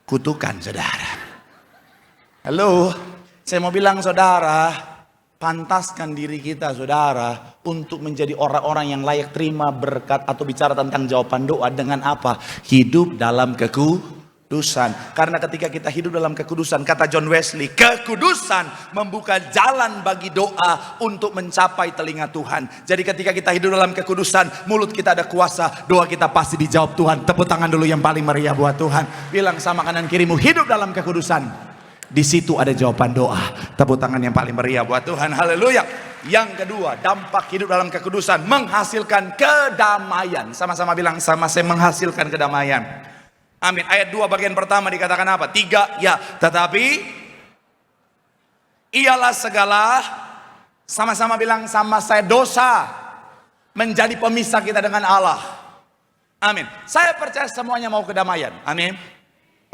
kutukan, saudara. Halo, saya mau bilang saudara, pantaskan diri kita saudara untuk menjadi orang-orang yang layak terima berkat atau bicara tentang jawaban doa dengan apa? Hidup dalam kekudusan. Karena ketika kita hidup dalam kekudusan, kata John Wesley, kekudusan membuka jalan bagi doa untuk mencapai telinga Tuhan. Jadi ketika kita hidup dalam kekudusan, mulut kita ada kuasa, doa kita pasti dijawab Tuhan. Tepuk tangan dulu yang paling meriah buat Tuhan. Bilang sama kanan kirimu, hidup dalam kekudusan. Di situ ada jawaban doa. Tepuk tangan yang paling meriah buat Tuhan. Haleluya. Yang kedua, dampak hidup dalam kekudusan menghasilkan kedamaian. Sama-sama bilang sama saya, menghasilkan kedamaian. Amin. Ayat 2 bagian pertama dikatakan apa? 3, ya. Tetapi ialah segala, sama-sama bilang sama saya, dosa menjadi pemisah kita dengan Allah. Amin. Saya percaya semuanya mau kedamaian. Amin.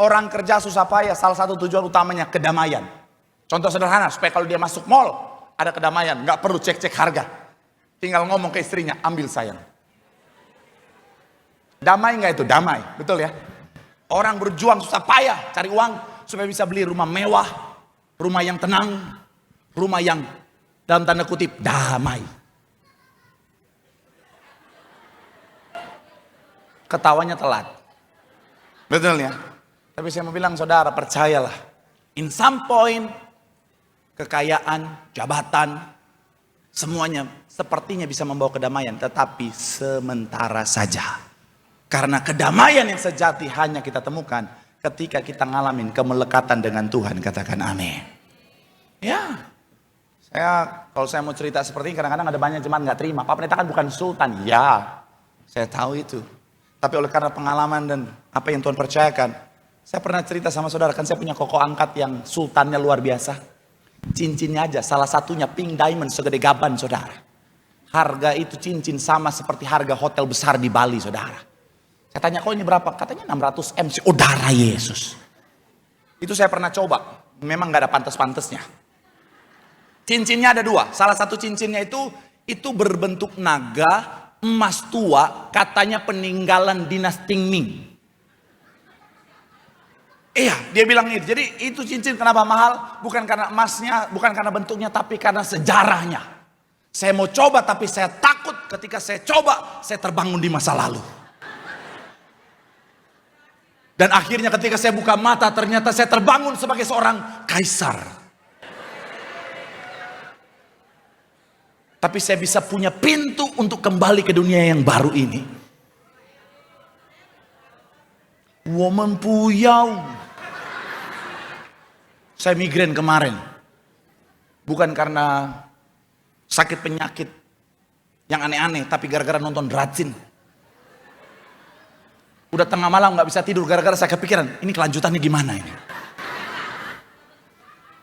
Orang kerja susah payah, salah satu tujuan utamanya kedamaian. Contoh sederhana, supaya kalau dia masuk mall, ada kedamaian. Nggak perlu cek-cek harga. Tinggal ngomong ke istrinya, ambil sayang. Damai nggak itu? Damai, betul ya? Orang berjuang susah payah, cari uang, supaya bisa beli rumah mewah, rumah yang tenang, rumah yang dalam tanda kutip damai. Ketawanya telat. Betul ya? Tapi saya mau bilang saudara, percayalah, in some point, kekayaan, jabatan, semuanya sepertinya bisa membawa kedamaian, tetapi sementara saja. Karena kedamaian yang sejati hanya kita temukan ketika kita ngalamin kemelekatan dengan Tuhan. Katakan amin. Ya, kalau saya mau cerita seperti ini, kadang-kadang ada banyak jemaat nggak terima. Pak Pendeta kan bukan sultan. Ya, saya tahu itu. Tapi oleh karena pengalaman dan apa yang Tuhan percayakan, saya pernah cerita sama saudara, kan saya punya koko angkat yang sultannya luar biasa. Cincinnya aja, salah satunya pink diamond segede gaban saudara. Harga itu cincin sama seperti harga hotel besar di Bali saudara. Saya tanya, kok ini berapa? Katanya 600 M. Oh darah Yesus. Itu saya pernah coba, memang gak ada pantas-pantasnya. Cincinnya ada 2, salah satu cincinnya itu berbentuk naga, emas tua, katanya peninggalan dinasti Ming. Iya, dia bilang itu. Jadi itu cincin kenapa mahal? Bukan karena emasnya, bukan karena bentuknya, tapi karena sejarahnya. Saya mau coba, tapi saya takut ketika saya coba, saya terbangun di masa lalu. Dan akhirnya ketika saya buka mata, ternyata saya terbangun sebagai seorang kaisar. Tapi saya bisa punya pintu untuk kembali ke dunia yang baru ini. Woman puyau. Saya migrain kemarin. Bukan karena sakit penyakit yang aneh-aneh, tapi gara-gara nonton Rajin. Udah tengah malam gak bisa tidur gara-gara saya kepikiran, ini kelanjutannya gimana ini?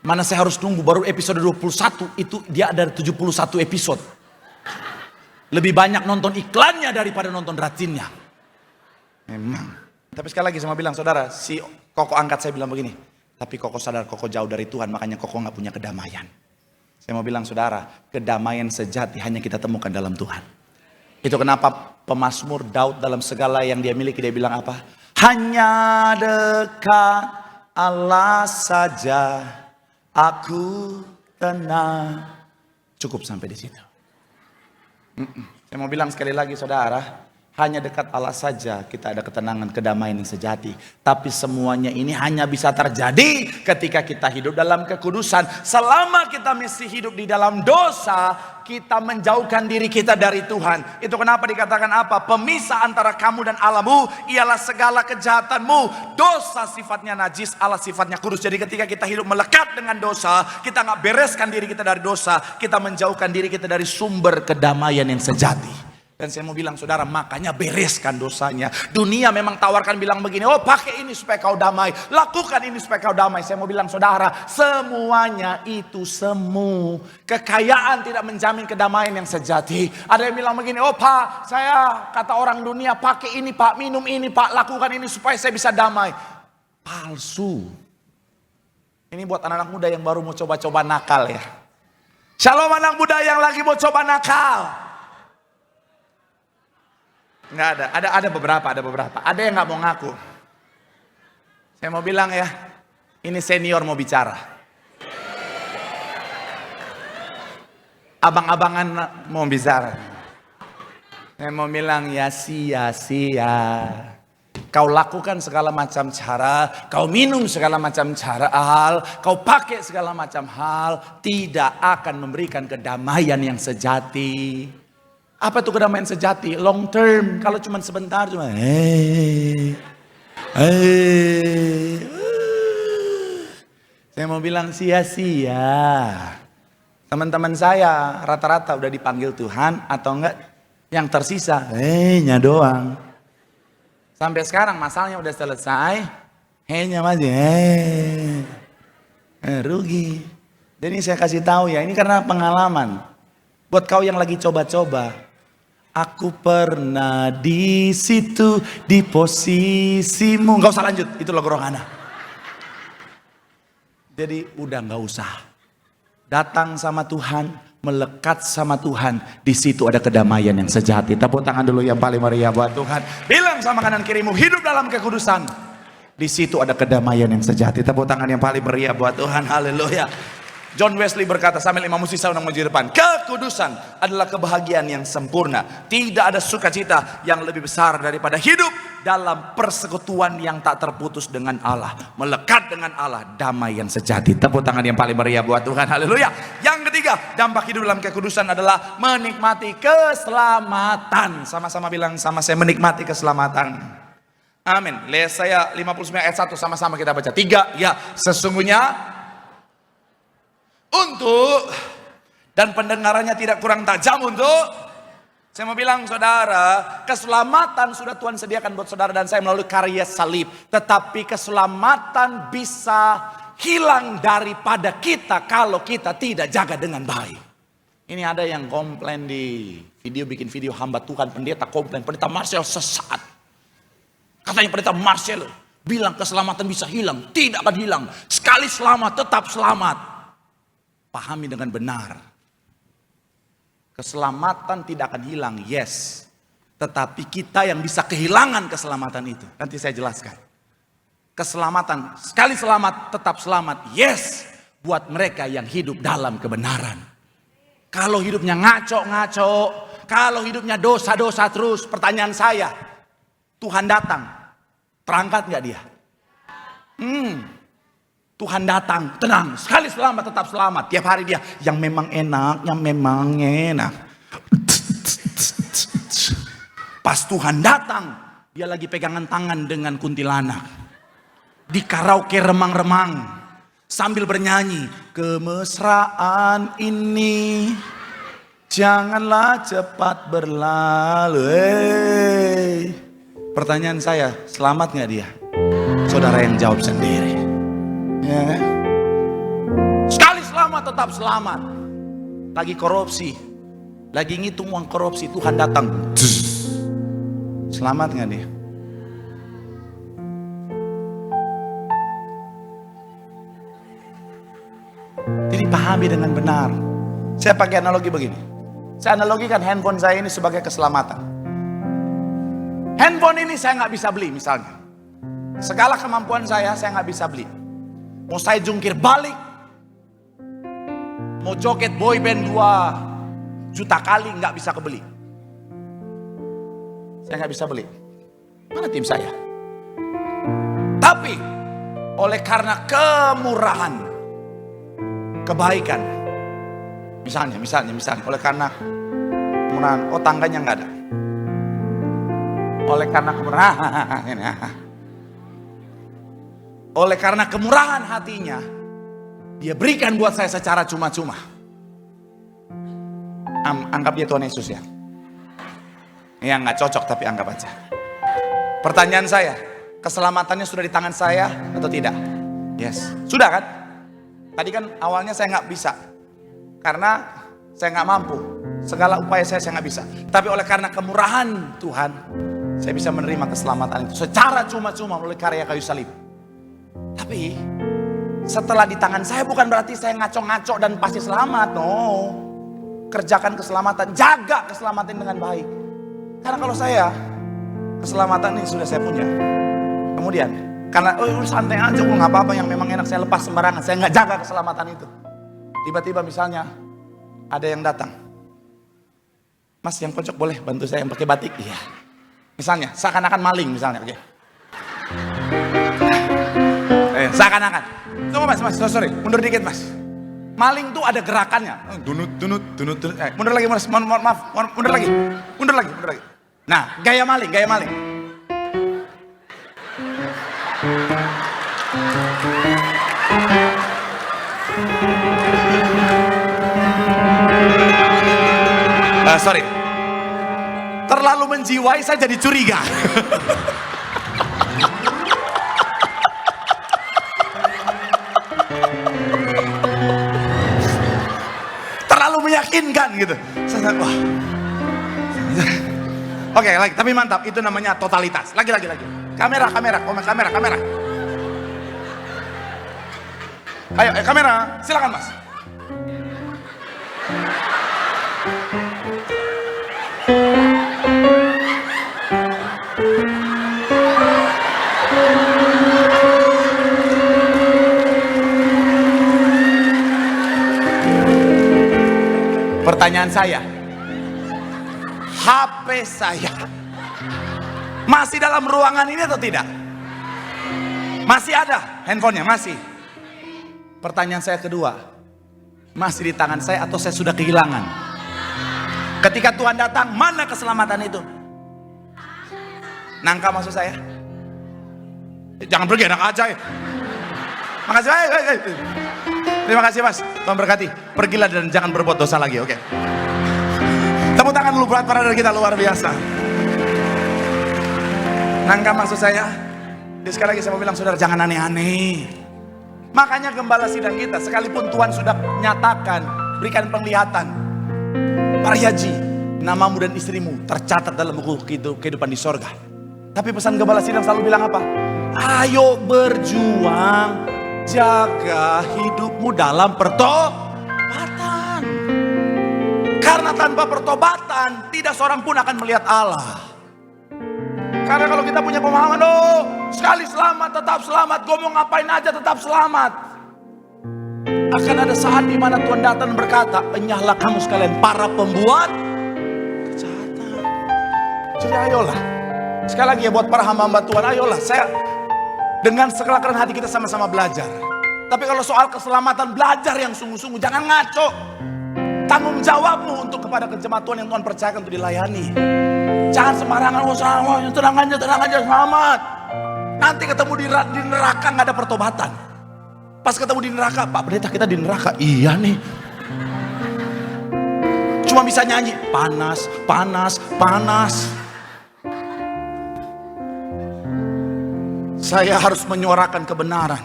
Mana saya harus tunggu baru episode 21, itu dia ada 71 episode. Lebih banyak nonton iklannya daripada nonton Rajinnya. Memang. Tapi sekali lagi saya mau bilang, saudara, si koko angkat saya bilang begini, tapi koko sadar koko jauh dari Tuhan, makanya koko gak punya kedamaian. Saya mau bilang saudara, kedamaian sejati hanya kita temukan dalam Tuhan. Itu kenapa pemazmur Daud dalam segala yang dia miliki, dia bilang apa? Hanya dekat Allah saja aku tenang. Cukup sampai di situ. Saya mau bilang sekali lagi saudara, Hanya dekat Allah saja kita ada ketenangan, kedamaian yang sejati. Tapi semuanya ini hanya bisa terjadi ketika kita hidup dalam kekudusan. Selama kita masih hidup di dalam dosa, kita menjauhkan diri kita dari Tuhan. Itu kenapa dikatakan apa? Pemisah antara kamu dan Allahmu ialah segala kejahatanmu. Dosa sifatnya najis, Allah sifatnya kudus. Jadi ketika kita hidup melekat dengan dosa, kita nggak bereskan diri kita dari dosa, kita menjauhkan diri kita dari sumber kedamaian yang sejati. Dan saya mau bilang saudara, makanya bereskan dosanya. Dunia memang tawarkan bilang begini, oh pakai ini supaya kau damai, lakukan ini supaya kau damai. Saya mau bilang saudara, semuanya itu semu. Kekayaan tidak menjamin kedamaian yang sejati. Ada yang bilang begini, oh pak, saya kata orang dunia pakai ini pak, minum ini pak, lakukan ini supaya saya bisa damai. Palsu. Ini buat anak-anak muda yang baru mau coba-coba nakal ya. Shalom anak muda yang lagi mau coba nakal. Nggak ada beberapa. Ada yang nggak mau ngaku. Saya mau bilang ya, ini senior mau bicara. Abang-abangan mau bicara. Saya mau bilang ya sia-sia. Kau lakukan segala macam cara, kau minum segala macam hal, kau pakai segala macam hal, tidak akan memberikan kedamaian yang sejati. Apa itu kedamaian sejati? Long term. Kalau cuma sebentar, cuma saya mau bilang sia-sia. Teman-teman saya rata-rata udah dipanggil Tuhan atau enggak, yang tersisa nya doang. Sampai sekarang masalahnya udah selesai, nya masih rugi. Jadi saya kasih tahu ya, ini karena pengalaman. Buat kau yang lagi coba-coba, aku pernah di situ, di posisimu. Gak usah lanjut, itu lagu Rohana. Jadi udah gak usah. Datang sama Tuhan, melekat sama Tuhan. Di situ ada kedamaian yang sejati. Tepuk tangan dulu yang paling meriah buat Tuhan. Bilang sama kanan kirimu, hidup dalam kekudusan. Di situ ada kedamaian yang sejati. Tepuk tangan yang paling meriah buat Tuhan. Haleluya. John Wesley berkata sambil imam musisa undang maju depan, kekudusan adalah kebahagiaan yang sempurna. Tidak ada sukacita yang lebih besar daripada hidup dalam persekutuan yang tak terputus dengan Allah. Melekat dengan Allah, damai yang sejati. Tepuk tangan yang paling meriah buat Tuhan. Haleluya. Yang ketiga, dampak hidup dalam kekudusan adalah menikmati keselamatan. Sama-sama bilang sama saya, menikmati keselamatan. Amin. Yesaya 59 ayat 1 sama-sama kita baca. 3, ya sesungguhnya untuk, dan pendengarannya tidak kurang tajam untuk. Saya mau bilang saudara, keselamatan sudah Tuhan sediakan buat saudara dan saya melalui karya salib. Tetapi keselamatan bisa hilang daripada kita kalau kita tidak jaga dengan baik. Ini ada yang komplain di video, bikin video hamba Tuhan, pendeta komplain, pendeta Marcel sesat. Katanya pendeta Marcel bilang keselamatan bisa hilang. Tidak akan hilang. Sekali selamat tetap selamat. Pahami dengan benar. Keselamatan tidak akan hilang, yes. Tetapi kita yang bisa kehilangan keselamatan itu. Nanti saya jelaskan. Keselamatan, sekali selamat tetap selamat, yes. Buat mereka yang hidup dalam kebenaran. Kalau hidupnya ngaco-ngaco, kalau hidupnya dosa-dosa terus, pertanyaan saya, Tuhan datang, terangkat gak dia? Tuhan datang, tenang, sekali selamat tetap selamat. Tiap hari dia, yang memang enak, yang memang enak. Pas Tuhan datang, dia lagi pegangan tangan dengan kuntilanak. Di karaoke remang-remang, sambil bernyanyi, kemesraan ini janganlah cepat berlalu. Pertanyaan saya, selamat gak dia? Saudara yang jawab sendiri. Ya. Sekali selamat tetap selamat. Lagi korupsi, lagi ngitung uang korupsi, Tuhan datang. Selamat gak dia? Jadi pahami dengan benar. Saya pakai analogi begini. Saya analogikan handphone saya ini sebagai keselamatan. Handphone ini saya nggak bisa beli misalnya. Segala kemampuan saya nggak bisa beli. Mau saya jungkir balik, mau joget boyband 2 juta kali nggak bisa kebeli. saya nggak bisa beli. Mana tim saya? Tapi oleh karena kemurahan, kebaikan, misalnya, oleh karena kemurahan, oh tangganya nggak ada. Oleh karena kemurahan, oleh karena kemurahan hatinya, dia berikan buat saya secara cuma-cuma. Anggap dia Tuhan Yesus ya. Ya nggak cocok tapi anggap aja. Pertanyaan saya, keselamatannya sudah di tangan saya atau tidak? Yes, sudah kan? Tadi kan awalnya saya nggak bisa, karena saya nggak mampu. Segala upaya saya nggak bisa. Tapi oleh karena kemurahan Tuhan, saya bisa menerima keselamatan itu secara cuma-cuma melalui karya kayu salib. Tapi setelah di tangan saya bukan berarti saya ngaco-ngaco dan pasti selamat. No, kerjakan keselamatan, jaga keselamatan dengan baik. Karena kalau saya, keselamatan ini sudah saya punya. Kemudian, karena santai aja, nggak apa-apa yang memang enak saya lepas sembarangan. Saya nggak jaga keselamatan itu. Tiba-tiba misalnya ada yang datang, Mas yang pojok boleh bantu saya yang pakai batik? Iya. Misalnya, seakan-akan maling misalnya. Oke. Seakan-akan. Tunggu mas, sorry, mundur dikit mas. Maling tuh ada gerakannya. Dunut. Mundur lagi mas, maaf, mundur lagi. Nah, gaya maling. Sorry. Terlalu menjiwai saya jadi curiga. Meyakinkan gitu. Wah. Oke, lagi, tapi mantap. Itu namanya totalitas. Lagi. Kamera. Ayo, kamera. Silakan, Mas. Pertanyaan saya, HP saya masih dalam ruangan ini atau tidak? Masih ada handphonenya? Masih. Pertanyaan saya kedua, masih di tangan saya atau saya sudah kehilangan? Ketika Tuhan datang, mana keselamatan itu? Nangka maksud saya? Jangan pergi, enak aja ya. Makasih. Terima kasih mas, Tuhan berkati. Pergilah dan jangan berbuat dosa lagi, oke? Tepuk tangan dulu buat para dari kita, luar biasa. Nangka maksud saya. Jadi sekali lagi saya mau bilang, saudara jangan aneh-aneh. Makanya gembala sidang kita, sekalipun Tuhan sudah nyatakan, berikan penglihatan. Paryaji, namamu dan istrimu tercatat dalam buku kehidupan di sorga. Tapi pesan gembala sidang selalu bilang apa? Ayo berjuang. Jaga hidupmu dalam pertobatan. Karena tanpa pertobatan tidak seorang pun akan melihat Allah. Karena kalau kita punya pemahaman, sekali selamat tetap selamat, gue mau ngapain aja tetap selamat. Akan ada saat di mana Tuhan datang dan berkata, enyahlah kamu sekalian para pembuat kejahatan. Jadi ayolah, sekali lagi ya buat para hamba-hamba Tuhan, ayolah dengan segala kerendahan hati kita sama-sama belajar. Tapi kalau soal keselamatan, belajar yang sungguh-sungguh. Jangan ngaco. Tanggung jawabmu untuk kepada jemaat Tuhan yang Tuhan percayakan untuk dilayani. Jangan sembarangan, tenang aja, selamat. Nanti ketemu di neraka gak ada pertobatan. Pas ketemu di neraka, Pak Pendeta kita di neraka. Iya nih. Cuma bisa nyanyi, panas. Saya harus menyuarakan kebenaran.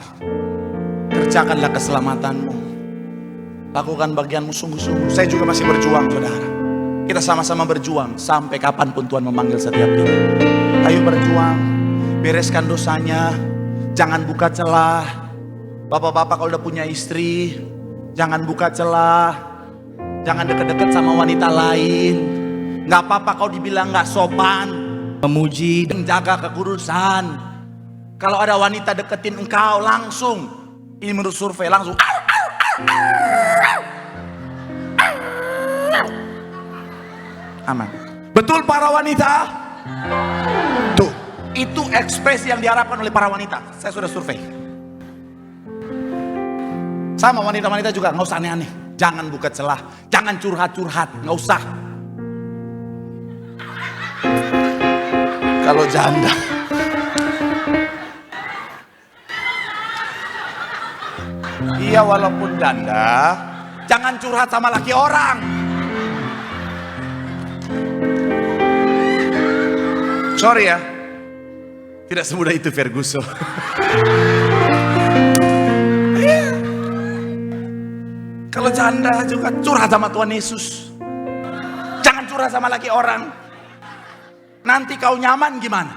Kerjakanlah keselamatanmu. Lakukan bagianmu sungguh-sungguh. Saya juga masih berjuang, saudara. Kita sama-sama berjuang sampai kapanpun Tuhan memanggil setiap kita. Ayo berjuang, bereskan dosanya. Jangan buka celah. Bapak-bapak kalau udah punya istri, jangan buka celah. Jangan deket-deket sama wanita lain. Gak apa-apa kau dibilang gak sopan, memuji dan jaga kekudusan. Kalau ada wanita deketin engkau langsung, ini menurut survei langsung. Aman. Betul para wanita, Tuh, itu ekspresi yang diharapkan oleh para wanita. Saya sudah survei. Sama wanita-wanita juga, nggak usah aneh-aneh. Jangan buka celah, jangan curhat-curhat, nggak usah. Kalau janda, iya walaupun janda, jangan curhat sama laki orang. Sorry ya, tidak semudah itu Ferguson. Kalau janda juga curhat sama Tuhan Yesus. Jangan curhat sama laki orang. Nanti kau nyaman gimana?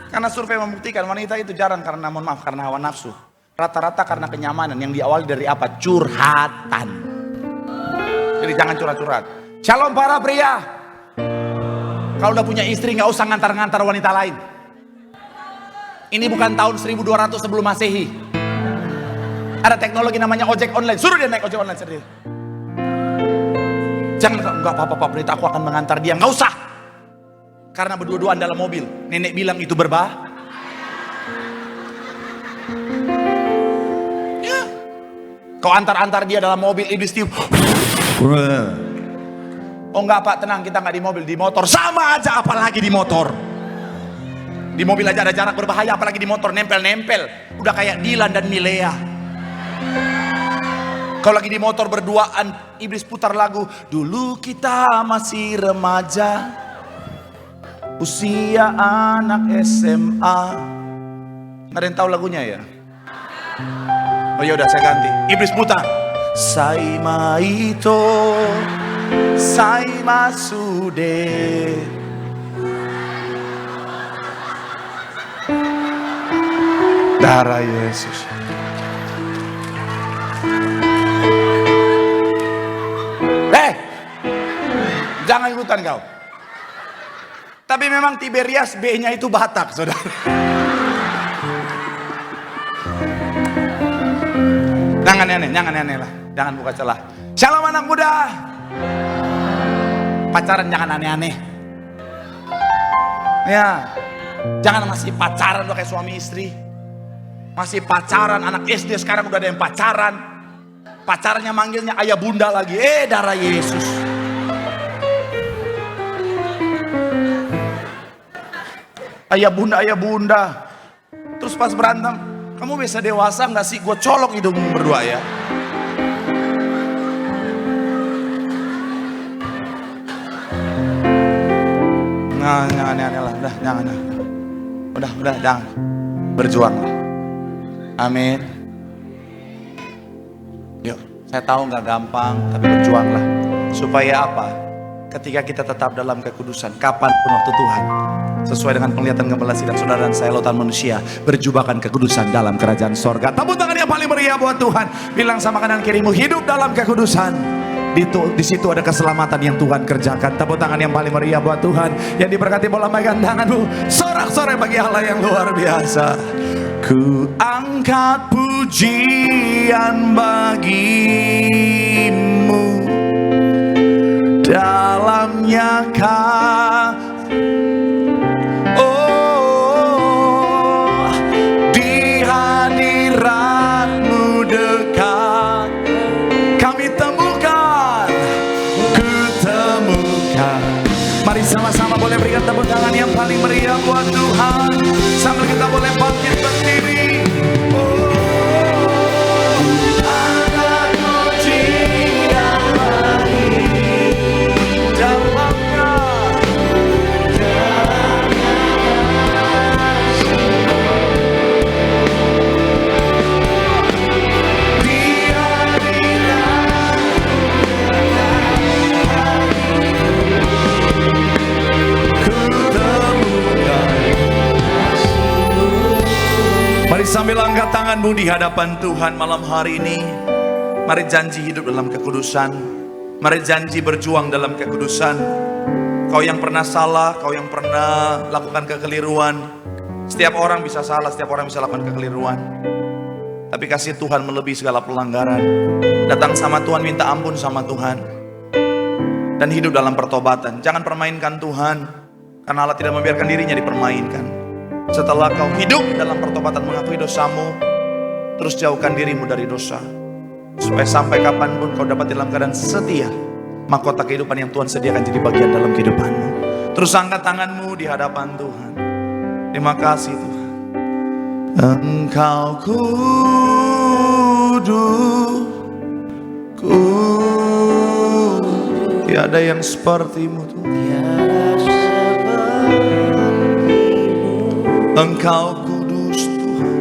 Karena survei membuktikan wanita itu jarang karena, mohon maaf, karena hawa nafsu. Rata-rata karena kenyamanan yang diawali dari apa? Curhatan. Jadi jangan curhat-curhat. Shalom para pria. Kalau udah punya istri nggak usah ngantar-ngantar wanita lain. Ini bukan tahun 1200 sebelum Masehi. Ada teknologi namanya ojek online. Suruh dia naik ojek online sendiri. Jangan, enggak apa-apa Pak Pendeta, aku akan mengantar dia. Enggak usah. Karena berdua-duaan dalam mobil. Nenek bilang itu berbahaya. Ya. Kau antar-antar dia dalam mobil, iblis tiup. Oh enggak Pak, tenang, kita enggak di mobil, di motor. Sama aja, apalagi di motor. Di mobil aja ada jarak berbahaya, apalagi di motor, nempel-nempel. Udah kayak Dilan dan Milea. Kalau lagi di motor berduaan, iblis putar lagu. Dulu kita masih remaja, usia anak SMA. Nggak ada yang tahu lagunya ya? Oh ya udah, saya ganti. Iblis putar. Saima ito, saima sude. Darah Yesus. Jangan ikutan kau. Tapi memang Tiberias B-nya itu Batak, saudara. Jangan aneh lah. Jangan buka celah. Shalom anak muda. Pacaran jangan aneh-aneh. Ya, jangan masih pacaran udah kayak suami istri. Masih pacaran, anak SD sekarang udah ada yang pacaran. Pacarnya manggilnya ayah bunda lagi. Darah Yesus. Ayah bunda. Terus pas berantem, kamu bisa dewasa gak sih? Gue colok hidung berdua ya. Nah, jangan aneh lah. Udah, jangan. Berjuanglah. Amin. Yuk, saya tahu gak gampang, tapi berjuanglah. Supaya apa? Ketika kita tetap dalam kekudusan, kapanpun waktu Tuhan, sesuai dengan penglihatan gembala sidang saudara dan saya lautan manusia, berjubahkan kekudusan dalam kerajaan sorga. Tepuk tangan yang paling meriah buat Tuhan. Bilang sama kanan kirimu, hidup dalam kekudusan. Di situ ada keselamatan yang Tuhan kerjakan. Tepuk tangan yang paling meriah buat Tuhan. Yang diberkati bola megang tanganmu. Sorak-sorai bagi Allah yang luar biasa. Ku angkat pujian bagimu, dalamnya di hadiratmu dekat kami temukan, kutemukan. Mari sama-sama boleh berikan tepuk tangan yang paling meriah buat Tuhan. Sambil kita boleh bangkit berdiri. Mari sambil angkat tanganmu di hadapan Tuhan malam hari ini. Mari janji hidup dalam kekudusan. Mari janji berjuang dalam kekudusan. Kau yang pernah salah, kau yang pernah lakukan kekeliruan. Setiap orang bisa salah, setiap orang bisa lakukan kekeliruan. Tapi kasih Tuhan melebihi segala pelanggaran. Datang sama Tuhan, minta ampun sama Tuhan. dan hidup dalam pertobatan. Jangan permainkan Tuhan, karena Allah tidak membiarkan dirinya dipermainkan. Setelah kau hidup dalam pertobatan, mengakui dosamu, terus jauhkan dirimu dari dosa, supaya sampai kapanpun kau dapat dalam keadaan setia, mahkota kehidupan yang Tuhan sediakan jadi bagian dalam kehidupanmu. Terus angkat tanganmu di hadapan Tuhan. Terima kasih Tuhan. Engkau kudus, tiada yang sepertimu Tuhan. Engkau kudus Tuhan.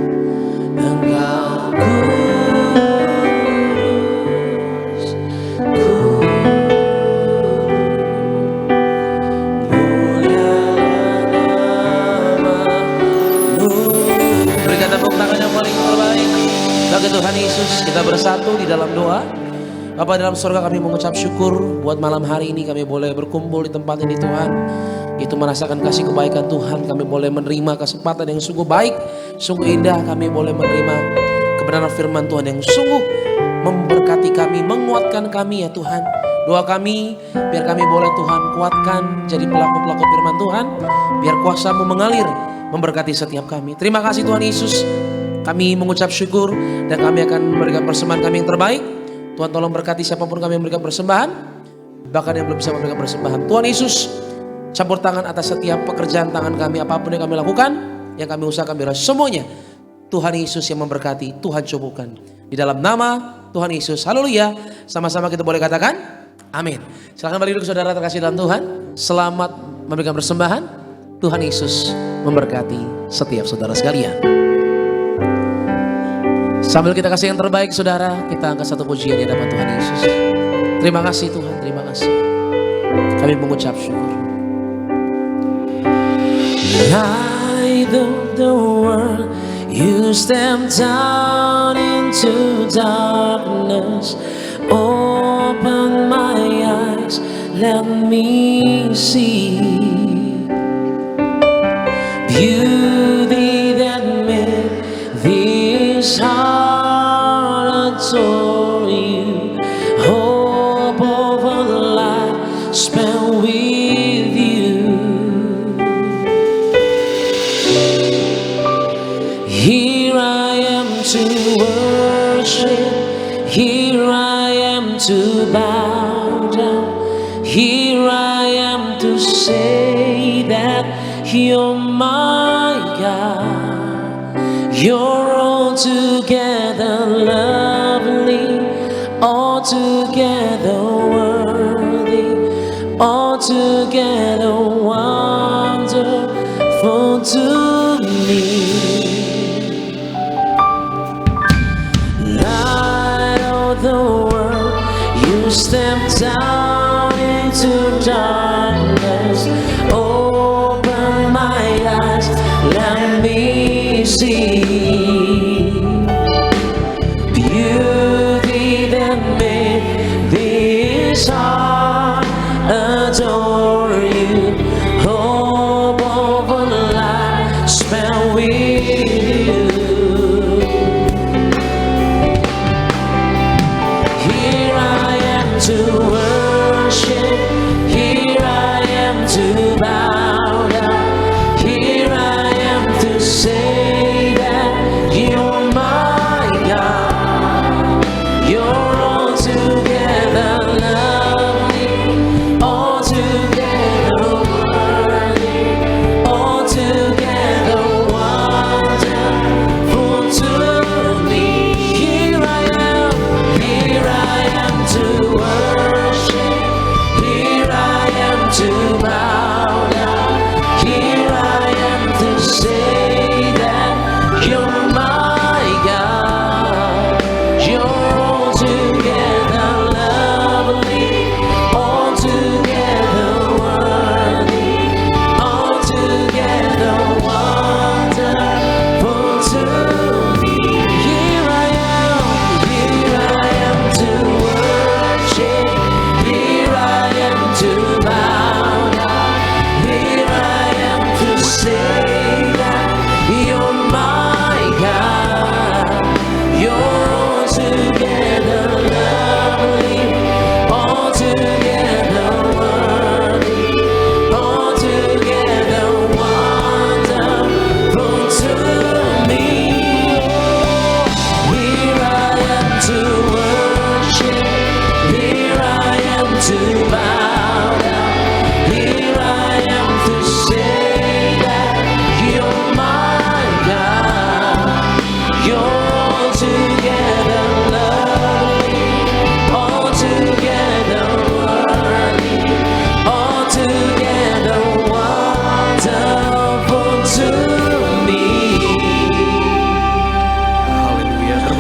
Engkau kudus, mulialah nama-Mu. Berikan tepuk tangan yang paling terbaik bagi Tuhan Yesus. Kita bersatu di dalam doa. Bapa dalam surga, kami mengucap syukur buat malam hari ini kami boleh berkumpul di tempat ini Tuhan. Itu merasakan kasih kebaikan Tuhan. Kami boleh menerima kesempatan yang sungguh baik, sungguh indah. Kami boleh menerima kebenaran firman Tuhan yang sungguh memberkati kami, menguatkan kami ya Tuhan. Doa kami, biar kami boleh Tuhan kuatkan jadi pelaku-pelaku firman Tuhan. Biar kuasa-Mu mengalir, memberkati setiap kami. Terima kasih Tuhan Yesus. Kami mengucap syukur dan kami akan memberikan persembahan kami yang terbaik. Tuhan tolong berkati siapapun kami yang memberikan persembahan, bahkan yang belum bisa memberikan persembahan. Tuhan Yesus, campur tangan atas setiap pekerjaan tangan kami, apapun yang kami lakukan, yang kami usahakan, biar semuanya Tuhan Yesus yang memberkati, Tuhan cukupkan. Di dalam nama Tuhan Yesus, haleluya. Sama-sama kita boleh katakan, amin. Silakan balik duduk saudara terkasih dalam Tuhan. Selamat memberikan persembahan. Tuhan Yesus memberkati setiap saudara sekalian. Sambil kita kasih yang terbaik saudara, kita angkat satu pujian di hadapan Tuhan Yesus. Terima kasih Tuhan, terima kasih. Kami mengucap syukur. Light of the world, you step down into darkness. Open my eyes, let me see beauty that made this heart adore you. Hope of a life spent with you. Here I am to worship, here I am to bow down, here I am to say that you're my God. You're altogether lovely, altogether worthy, altogether wonderful to me. Light of the world, you step down into darkness. Open my eyes, let me see beauty that made this heart adore you.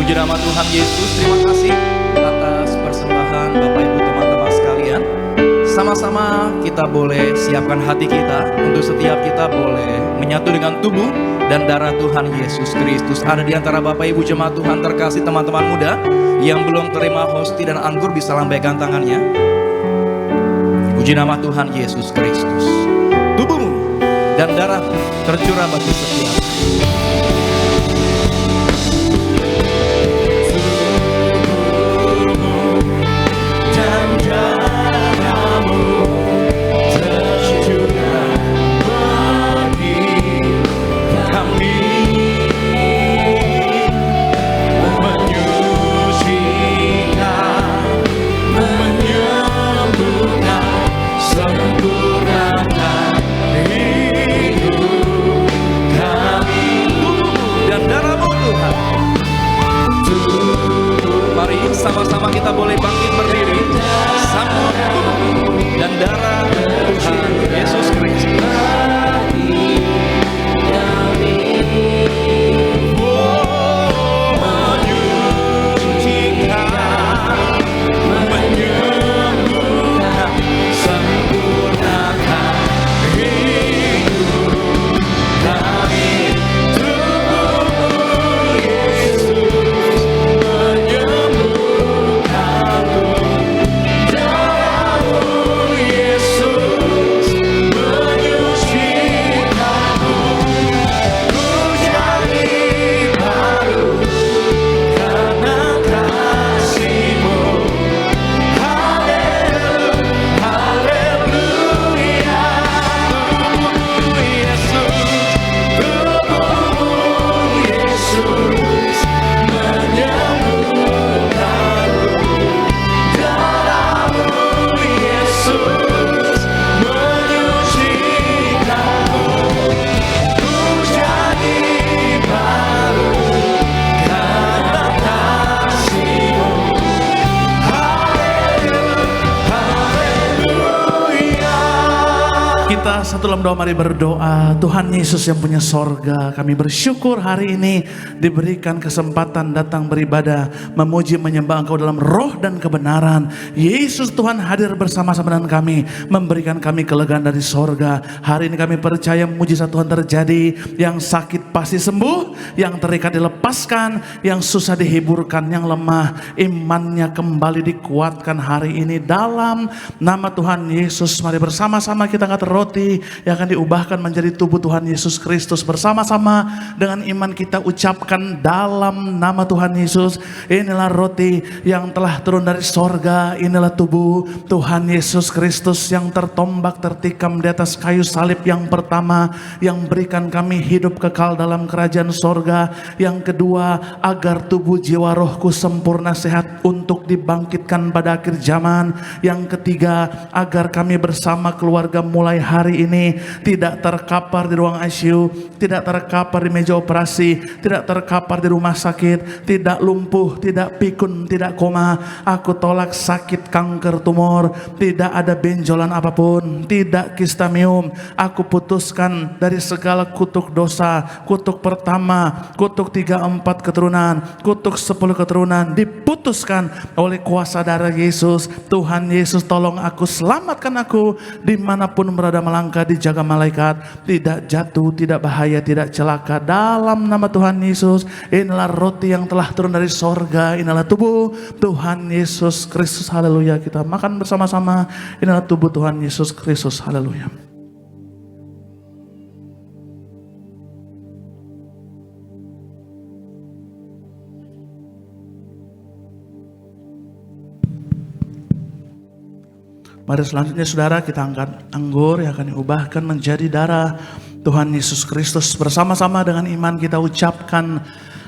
Puji nama Tuhan Yesus. Terima kasih atas persembahan Bapak Ibu teman-teman sekalian. Sama-sama kita boleh siapkan hati kita untuk setiap kita boleh menyatu dengan tubuh dan darah Tuhan Yesus Kristus. Ada di antara Bapak Ibu jemaat Tuhan terkasih, teman-teman muda yang belum terima hosti dan anggur bisa lambaikan tangannya. Puji nama Tuhan Yesus Kristus. Tubuhmu dan darah tercurah bagi setiap. Sama-sama kita boleh bangkit berdiri, sambut tubuh dan darah Tuhan Yesus Kristus. Kita satu dalam doa, mari berdoa. Tuhan Yesus yang punya sorga, kami bersyukur hari ini diberikan kesempatan datang beribadah, memuji menyembah Engkau dalam roh dan kebenaran. Yesus Tuhan hadir bersama-sama dengan kami, memberikan kami kelegaan dari sorga. Hari ini kami percaya mujizat Tuhan terjadi. Yang sakit pasti sembuh, yang terikat dilepaskan, yang susah dihiburkan, yang lemah imannya kembali dikuatkan hari ini dalam nama Tuhan Yesus. Mari bersama-sama kita angkat roti yang akan diubahkan menjadi tubuh Tuhan Yesus Kristus. Bersama-sama dengan iman kita ucapkan dalam nama Tuhan Yesus, inilah roti yang telah turun dari sorga, inilah tubuh Tuhan Yesus Kristus yang tertombak tertikam di atas kayu salib yang pertama, yang berikan kami hidup kekal dalam kerajaan sorga. Yang kedua, agar tubuh jiwa rohku sempurna sehat untuk dibangkitkan pada akhir zaman. Yang ketiga, agar kami bersama keluarga mulai hari ini tidak terkapar di ruang ICU, tidak terkapar di meja operasi, tidak terkapar di rumah sakit, tidak lumpuh, tidak pikun, tidak koma. Aku tolak sakit kanker tumor, tidak ada benjolan apapun, tidak kistamium. Aku putuskan dari segala kutuk dosa, kutuk pertama, kutuk 3-4 keturunan, kutuk 10 keturunan, diputuskan oleh kuasa darah Yesus. Tuhan Yesus tolong aku, selamatkan aku dimanapun berada, melangkah dijaga malaikat, tidak jatuh, tidak bahaya, tidak celaka dalam nama Tuhan Yesus. Inilah roti yang telah turun dari sorga, inilah tubuh Tuhan Yesus Kristus. Haleluya. Kita makan bersama-sama. Inilah tubuh Tuhan Yesus Kristus. Haleluya. Mari selanjutnya saudara kita angkat anggur yang akan diubahkan menjadi darah Tuhan Yesus Kristus. Bersama-sama dengan iman kita ucapkan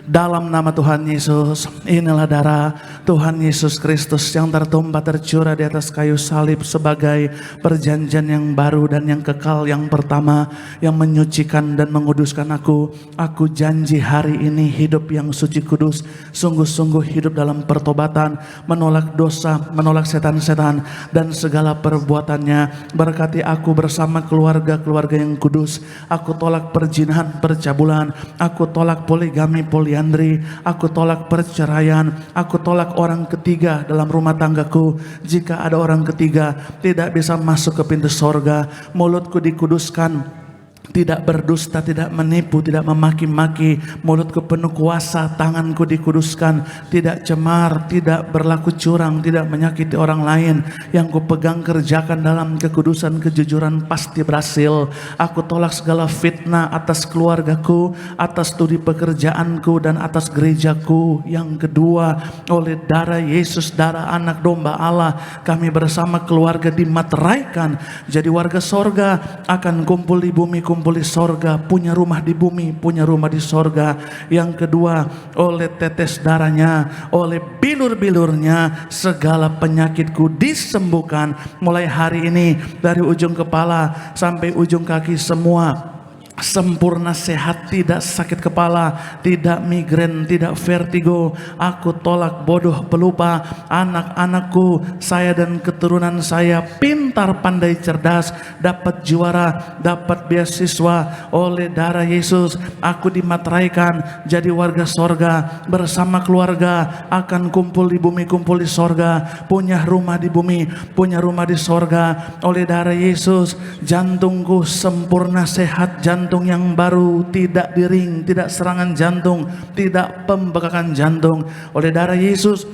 dalam nama Tuhan Yesus, inilah darah Tuhan Yesus Kristus yang tertumpah tercurah di atas kayu salib sebagai perjanjian yang baru dan yang kekal, yang pertama, yang menyucikan dan menguduskan aku. Aku janji hari ini hidup yang suci kudus, sungguh-sungguh hidup dalam pertobatan, menolak dosa, menolak setan-setan dan segala perbuatannya. Berkati aku bersama keluarga-keluarga yang kudus. Aku tolak perzinahan, percabulan, aku tolak poligami, poliandri, poliandri, aku tolak perceraian, aku tolak orang ketiga dalam rumah tanggaku. Jika ada orang ketiga tidak bisa masuk ke pintu sorga. Mulutku dikuduskan, tidak berdusta, tidak menipu, tidak memaki-maki. Mulutku penuh kuasa, tanganku dikuduskan, tidak cemar, tidak berlaku curang, tidak menyakiti orang lain. Yang kupegang kerjakan dalam kekudusan, kejujuran pasti berhasil. Aku tolak segala fitnah atas keluargaku, atas studi pekerjaanku, dan atas gerejaku. Yang kedua, oleh darah Yesus, darah anak domba Allah, kami bersama keluarga dimateraikan jadi warga sorga, akan kumpul di bumi, kumpul di sorga, punya rumah di bumi, punya rumah di sorga. Yang kedua, oleh tetes darahnya, oleh bilur-bilurnya, segala penyakitku disembuhkan mulai hari ini, dari ujung kepala sampai ujung kaki semua sempurna sehat, tidak sakit kepala, tidak migrain, tidak vertigo. Aku tolak bodoh pelupa. Anak-anakku, saya dan keturunan saya pintar, pandai, cerdas, dapat juara, dapat beasiswa. Oleh darah Yesus aku dimateraikan jadi warga sorga, bersama keluarga akan kumpul di bumi, kumpul di sorga, punya rumah di bumi, punya rumah di sorga. Oleh darah Yesus jantungku sempurna sehat, jantung yang baru, tidak diring, tidak serangan jantung, tidak pembekakan jantung. Oleh darah Yesus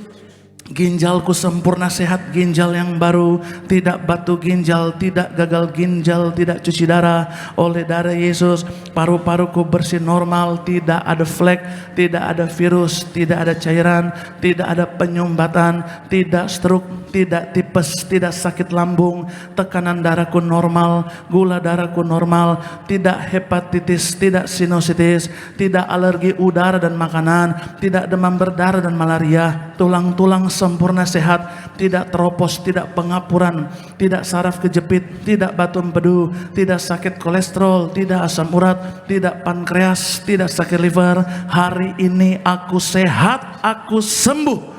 ginjalku sempurna sehat, ginjal yang baru, tidak batu ginjal, tidak gagal ginjal, tidak cuci darah. Oleh darah Yesus paru-paruku bersih normal, tidak ada flek, tidak ada virus, tidak ada cairan, tidak ada penyumbatan, tidak stroke, tidak tipes, tidak sakit lambung, tekanan darahku normal, gula darahku normal, tidak hepatitis, tidak sinusitis, tidak alergi udara dan makanan, tidak demam berdarah dan malaria. Tulang-tulang sempurna sehat, tidak teropos, tidak pengapuran, tidak saraf kejepit, tidak batu empedu, tidak sakit kolesterol, tidak asam urat, tidak pankreas, tidak sakit liver. Hari ini aku sehat, aku sembuh.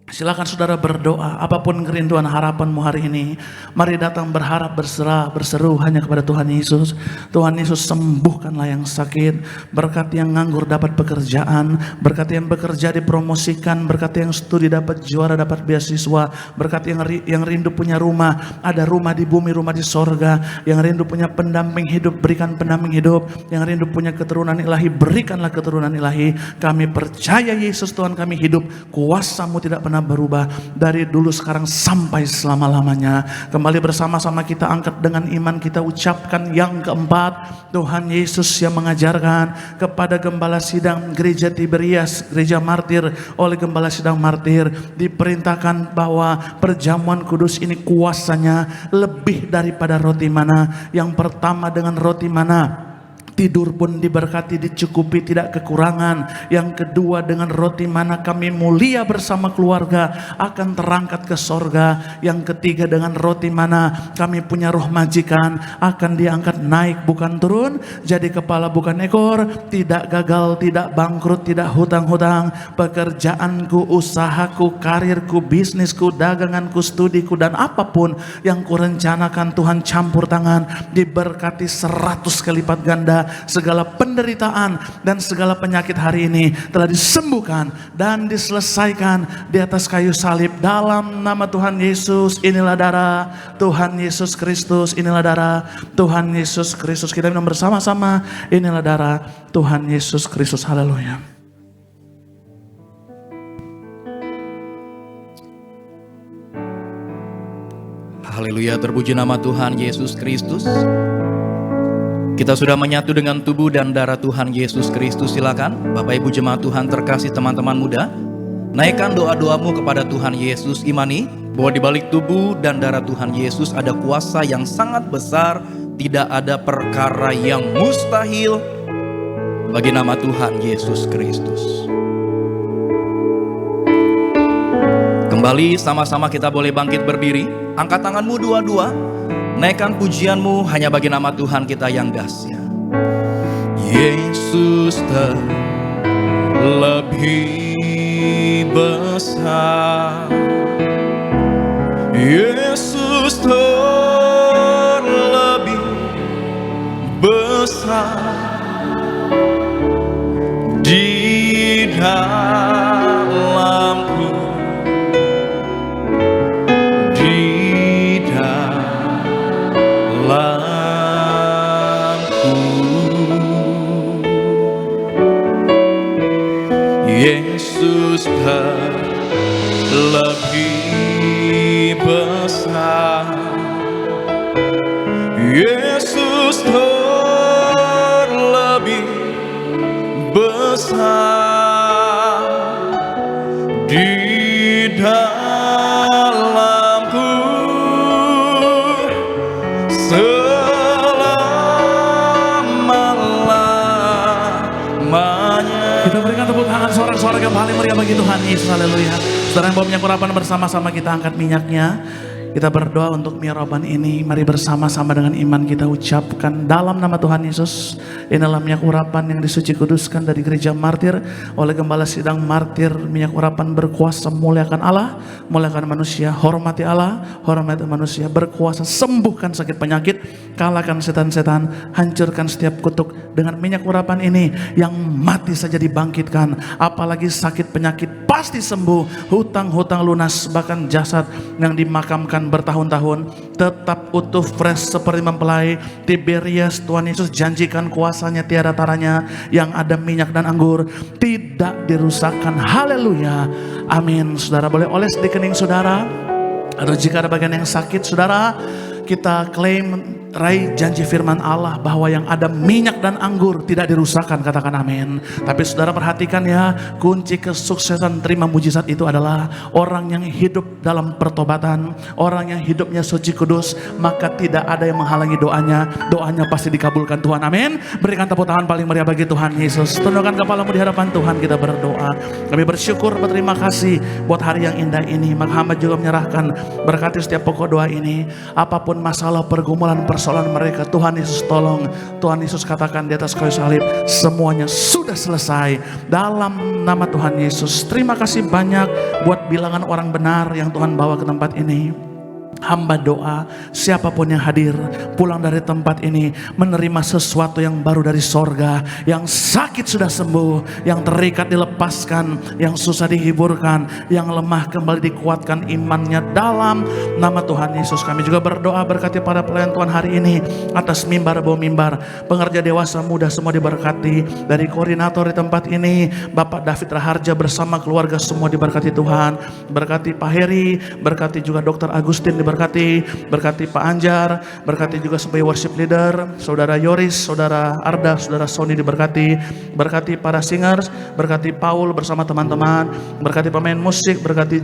Silakan saudara berdoa, apapun kerinduan harapanmu hari ini. Mari datang berharap, berserah, berseru hanya kepada Tuhan Yesus. Tuhan Yesus sembuhkanlah yang sakit, berkati yang nganggur dapat pekerjaan, berkati yang bekerja dipromosikan, berkati yang studi dapat juara, dapat beasiswa, berkati yang rindu punya rumah, ada rumah di bumi, rumah di sorga. Yang rindu punya pendamping hidup, berikan pendamping hidup. Yang rindu punya keturunan ilahi, berikanlah keturunan ilahi. Kami percaya Yesus Tuhan kami hidup, kuasa-Mu tidak pernah berubah dari dulu, sekarang, sampai selama-lamanya. Kembali bersama-sama kita angkat dengan iman, kita ucapkan yang keempat. Tuhan Yesus yang mengajarkan kepada gembala sidang gereja Tiberias, gereja martir, oleh gembala sidang martir diperintahkan bahwa perjamuan kudus ini kuasanya lebih daripada roti mana. Yang pertama, dengan roti mana tidur pun diberkati, dicukupi, tidak kekurangan. Yang kedua, dengan roti mana kami mulia bersama keluarga, akan terangkat ke sorga. Yang ketiga, dengan roti mana kami punya roh majikan, akan diangkat naik bukan turun, jadi kepala bukan ekor, tidak gagal, tidak bangkrut, tidak hutang-hutang. Pekerjaanku, usahaku, karirku, bisnisku, daganganku, studiku, dan apapun yang kurencanakan, Tuhan campur tangan, diberkati 100 kali lipat ganda. Segala penderitaan dan segala penyakit hari ini telah disembuhkan dan diselesaikan di atas kayu salib. Dalam nama Tuhan Yesus, inilah darah Tuhan Yesus Kristus, inilah darah Tuhan Yesus Kristus. Kita minum bersama-sama, inilah darah Tuhan Yesus Kristus. Haleluya. Haleluya, terpuji nama Tuhan Yesus Kristus. Kita sudah menyatu dengan tubuh dan darah Tuhan Yesus Kristus. Silakan Bapak Ibu jemaat Tuhan terkasih, teman-teman muda, naikkan doa-doamu kepada Tuhan Yesus. Imani bahwa di balik tubuh dan darah Tuhan Yesus ada kuasa yang sangat besar. Tidak ada perkara yang mustahil bagi nama Tuhan Yesus Kristus. Kembali sama-sama kita boleh bangkit berdiri. Angkat tanganmu dua-dua. Naikkan pujianmu hanya bagi nama Tuhan kita yang dahsyat. Yesus terlebih besar, Yesus terlebih besar. Dia dalamku, di dalamku. Yesus lebih besar, Yesus lebih besar di dalamku selama-lamanya. Kita berikan tepuk tangan sorak-sorak yang paling meriah bagi Tuhan Yesus. Haleluya. Saudara yang bawa minyak urapan, bersama-sama kita angkat minyaknya. Kita berdoa untuk minyak ini. Mari bersama-sama dengan iman kita ucapkan dalam nama Tuhan Yesus. Inilah minyak urapan yang disuci kuduskan dari gereja martir oleh gembala sidang martir. Minyak urapan berkuasa muliakan Allah, muliakan manusia, hormati Allah, hormati manusia, berkuasa sembuhkan sakit penyakit, kalahkan setan-setan, hancurkan setiap kutuk. Dengan minyak urapan ini yang mati saja dibangkitkan, apalagi sakit penyakit pasti sembuh, hutang-hutang lunas, bahkan jasad yang dimakamkan bertahun-tahun tetap utuh, fresh seperti mempelai. Tiberias, Tuhan Yesus janjikan kuasanya tiada taranya, yang ada minyak dan anggur tidak dirusakkan. Haleluya, amin. Saudara boleh oles di kening saudara, atau jika ada bagian yang sakit saudara, kita klaim raih janji firman Allah bahwa yang ada minyak dan anggur tidak dirusakkan, katakan amin. Tapi saudara perhatikan ya, kunci kesuksesan terima mujizat itu adalah orang yang hidup dalam pertobatan, orang yang hidupnya suci kudus, maka tidak ada yang menghalangi doanya. Doanya pasti dikabulkan Tuhan, amin. Berikan tepuk tangan paling meriah bagi Tuhan Yesus. Tundukkan kepalamu di hadapan Tuhan, kita berdoa. Kami bersyukur, berterima kasih buat hari yang indah ini. Maka hamba juga menyerahkan, berkati setiap pokok doa ini, apapun masalah, pergumulan, persoalan mereka, Tuhan Yesus tolong. Tuhan Yesus katakan di atas kayu salib, semuanya sudah selesai dalam nama Tuhan Yesus. Terima kasih banyak buat bilangan orang benar yang Tuhan bawa ke tempat ini. Hamba doa siapapun yang hadir pulang dari tempat ini menerima sesuatu yang baru dari sorga. Yang sakit sudah sembuh, yang terikat dilepaskan, yang susah dihiburkan, yang lemah kembali dikuatkan imannya dalam nama Tuhan Yesus. Kami juga berdoa berkati para pelayan Tuhan hari ini atas mimbar bawah mimbar, pengerja dewasa muda semua diberkati. Dari koordinator di tempat ini Bapak David Raharja bersama keluarga semua diberkati Tuhan. Berkati Pak Heri, berkati juga Dr. Agustin berkati Pak Anjar, berkati juga sebagai worship leader, Saudara Yoris, Saudara Arda, Saudara Sony diberkati, berkati para singers, berkati Paul bersama teman-teman, berkati pemain musik, berkati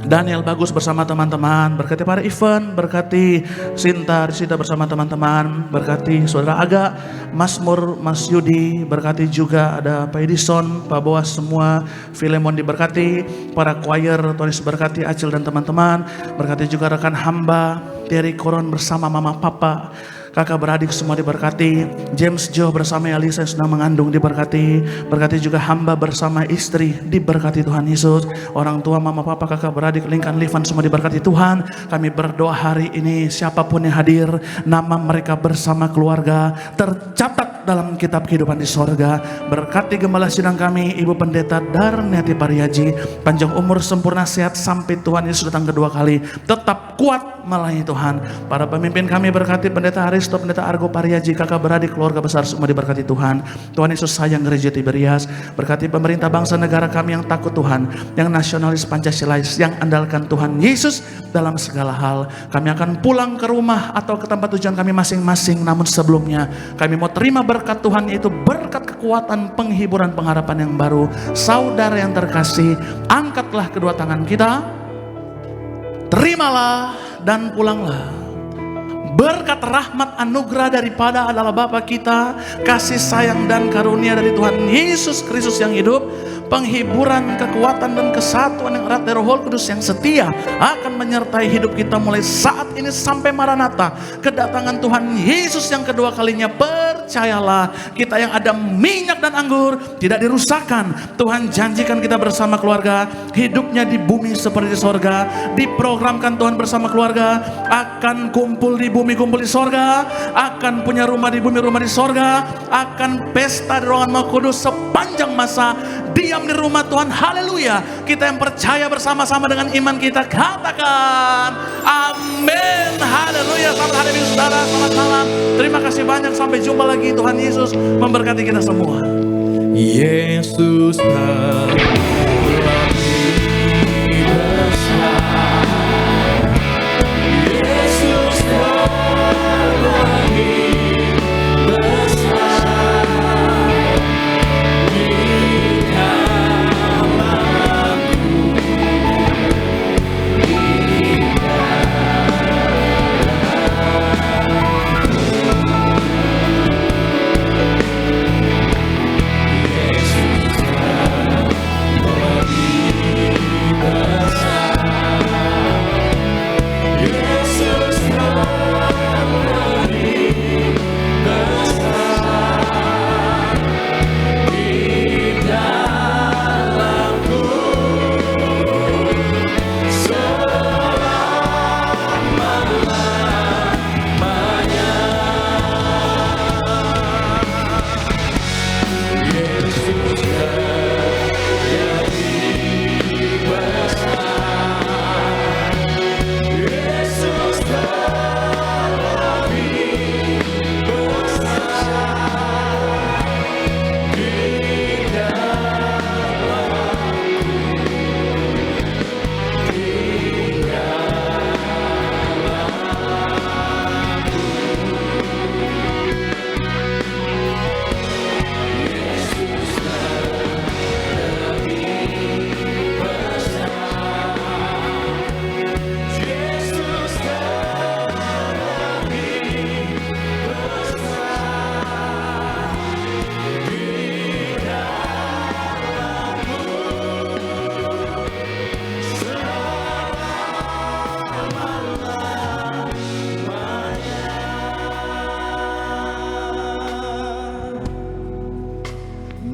Daniel Bagus bersama teman-teman, berkati para event, berkati Sinta Risita bersama teman-teman, berkati Saudara Aga, Mas Mur, Mas Yudi, berkati juga ada Pak Edison, Pak Boas semua, Filemon diberkati, para choir, Tuhan Yesus berkati Acil dan teman-teman, berkati juga rekan hamba, Terry Koron bersama Mama Papa, kakak beradik semua diberkati. James Joe bersama Elisa yang sedang mengandung diberkati. Berkati juga hamba bersama istri diberkati Tuhan Yesus. Orang tua, mama, papa, kakak beradik, Lincoln, Livan semua diberkati Tuhan. Kami berdoa hari ini siapapun yang hadir, nama mereka bersama keluarga tercatat dalam kitab kehidupan di sorga. Berkati gembala sidang kami, Ibu Pendeta Darniati Pariaji, panjang umur, sempurna, sehat sampai Tuhan Yesus datang kedua kali. Tetap kuat melayani Tuhan. Para pemimpin kami berkati Pendeta Haristo, Pendeta Argo Pariaji, kakak beradik, keluarga besar semua diberkati Tuhan. Tuhan Yesus sayang gereja Tiberias. Berkati pemerintah bangsa negara kami yang takut Tuhan, yang nasionalis Pancasilais, yang andalkan Tuhan Yesus dalam segala hal. Kami akan pulang ke rumah atau ke tempat tujuan kami masing-masing. Namun sebelumnya kami mau terima berkat Tuhan, yaitu berkat kekuatan, penghiburan, pengharapan yang baru. Saudara yang terkasih, angkatlah kedua tangan kita, terimalah dan pulanglah. Berkat rahmat anugerah daripada adalah Bapa kita, kasih sayang dan karunia dari Tuhan Yesus Kristus yang hidup, penghiburan, kekuatan dan kesatuan yang erat dari Roh Kudus yang setia akan menyertai hidup kita mulai saat ini sampai Maranatha, kedatangan Tuhan Yesus yang kedua kalinya. percayalah, kita yang ada minyak dan anggur tidak dirusakkan. Tuhan janjikan kita bersama keluarga, hidupnya di bumi seperti di sorga. Diprogramkan Tuhan bersama keluarga, akan kumpul di bumi, kumpul di sorga, akan punya rumah di bumi, rumah di sorga, akan pesta di ruangan Maha Kudus sepanjang masa, diam di rumah Tuhan. Haleluya. Kita yang percaya bersama-sama dengan iman kita katakan amin. Haleluya. Selamat hari Minggu saudara, selamat malam. Terima kasih banyak, sampai jumpa lagi. Tuhan Yesus memberkati kita semua. Yesus telah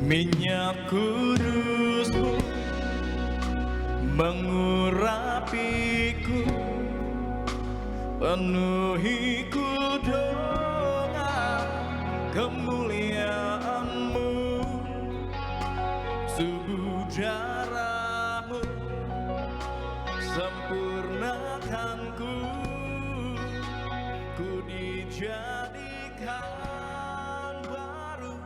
minyak kudus-Mu mengurapiku, penuhiku dengan kemuliaan-Mu, tubuh darah-Mu sempurnakanku, ku dijadikan baru.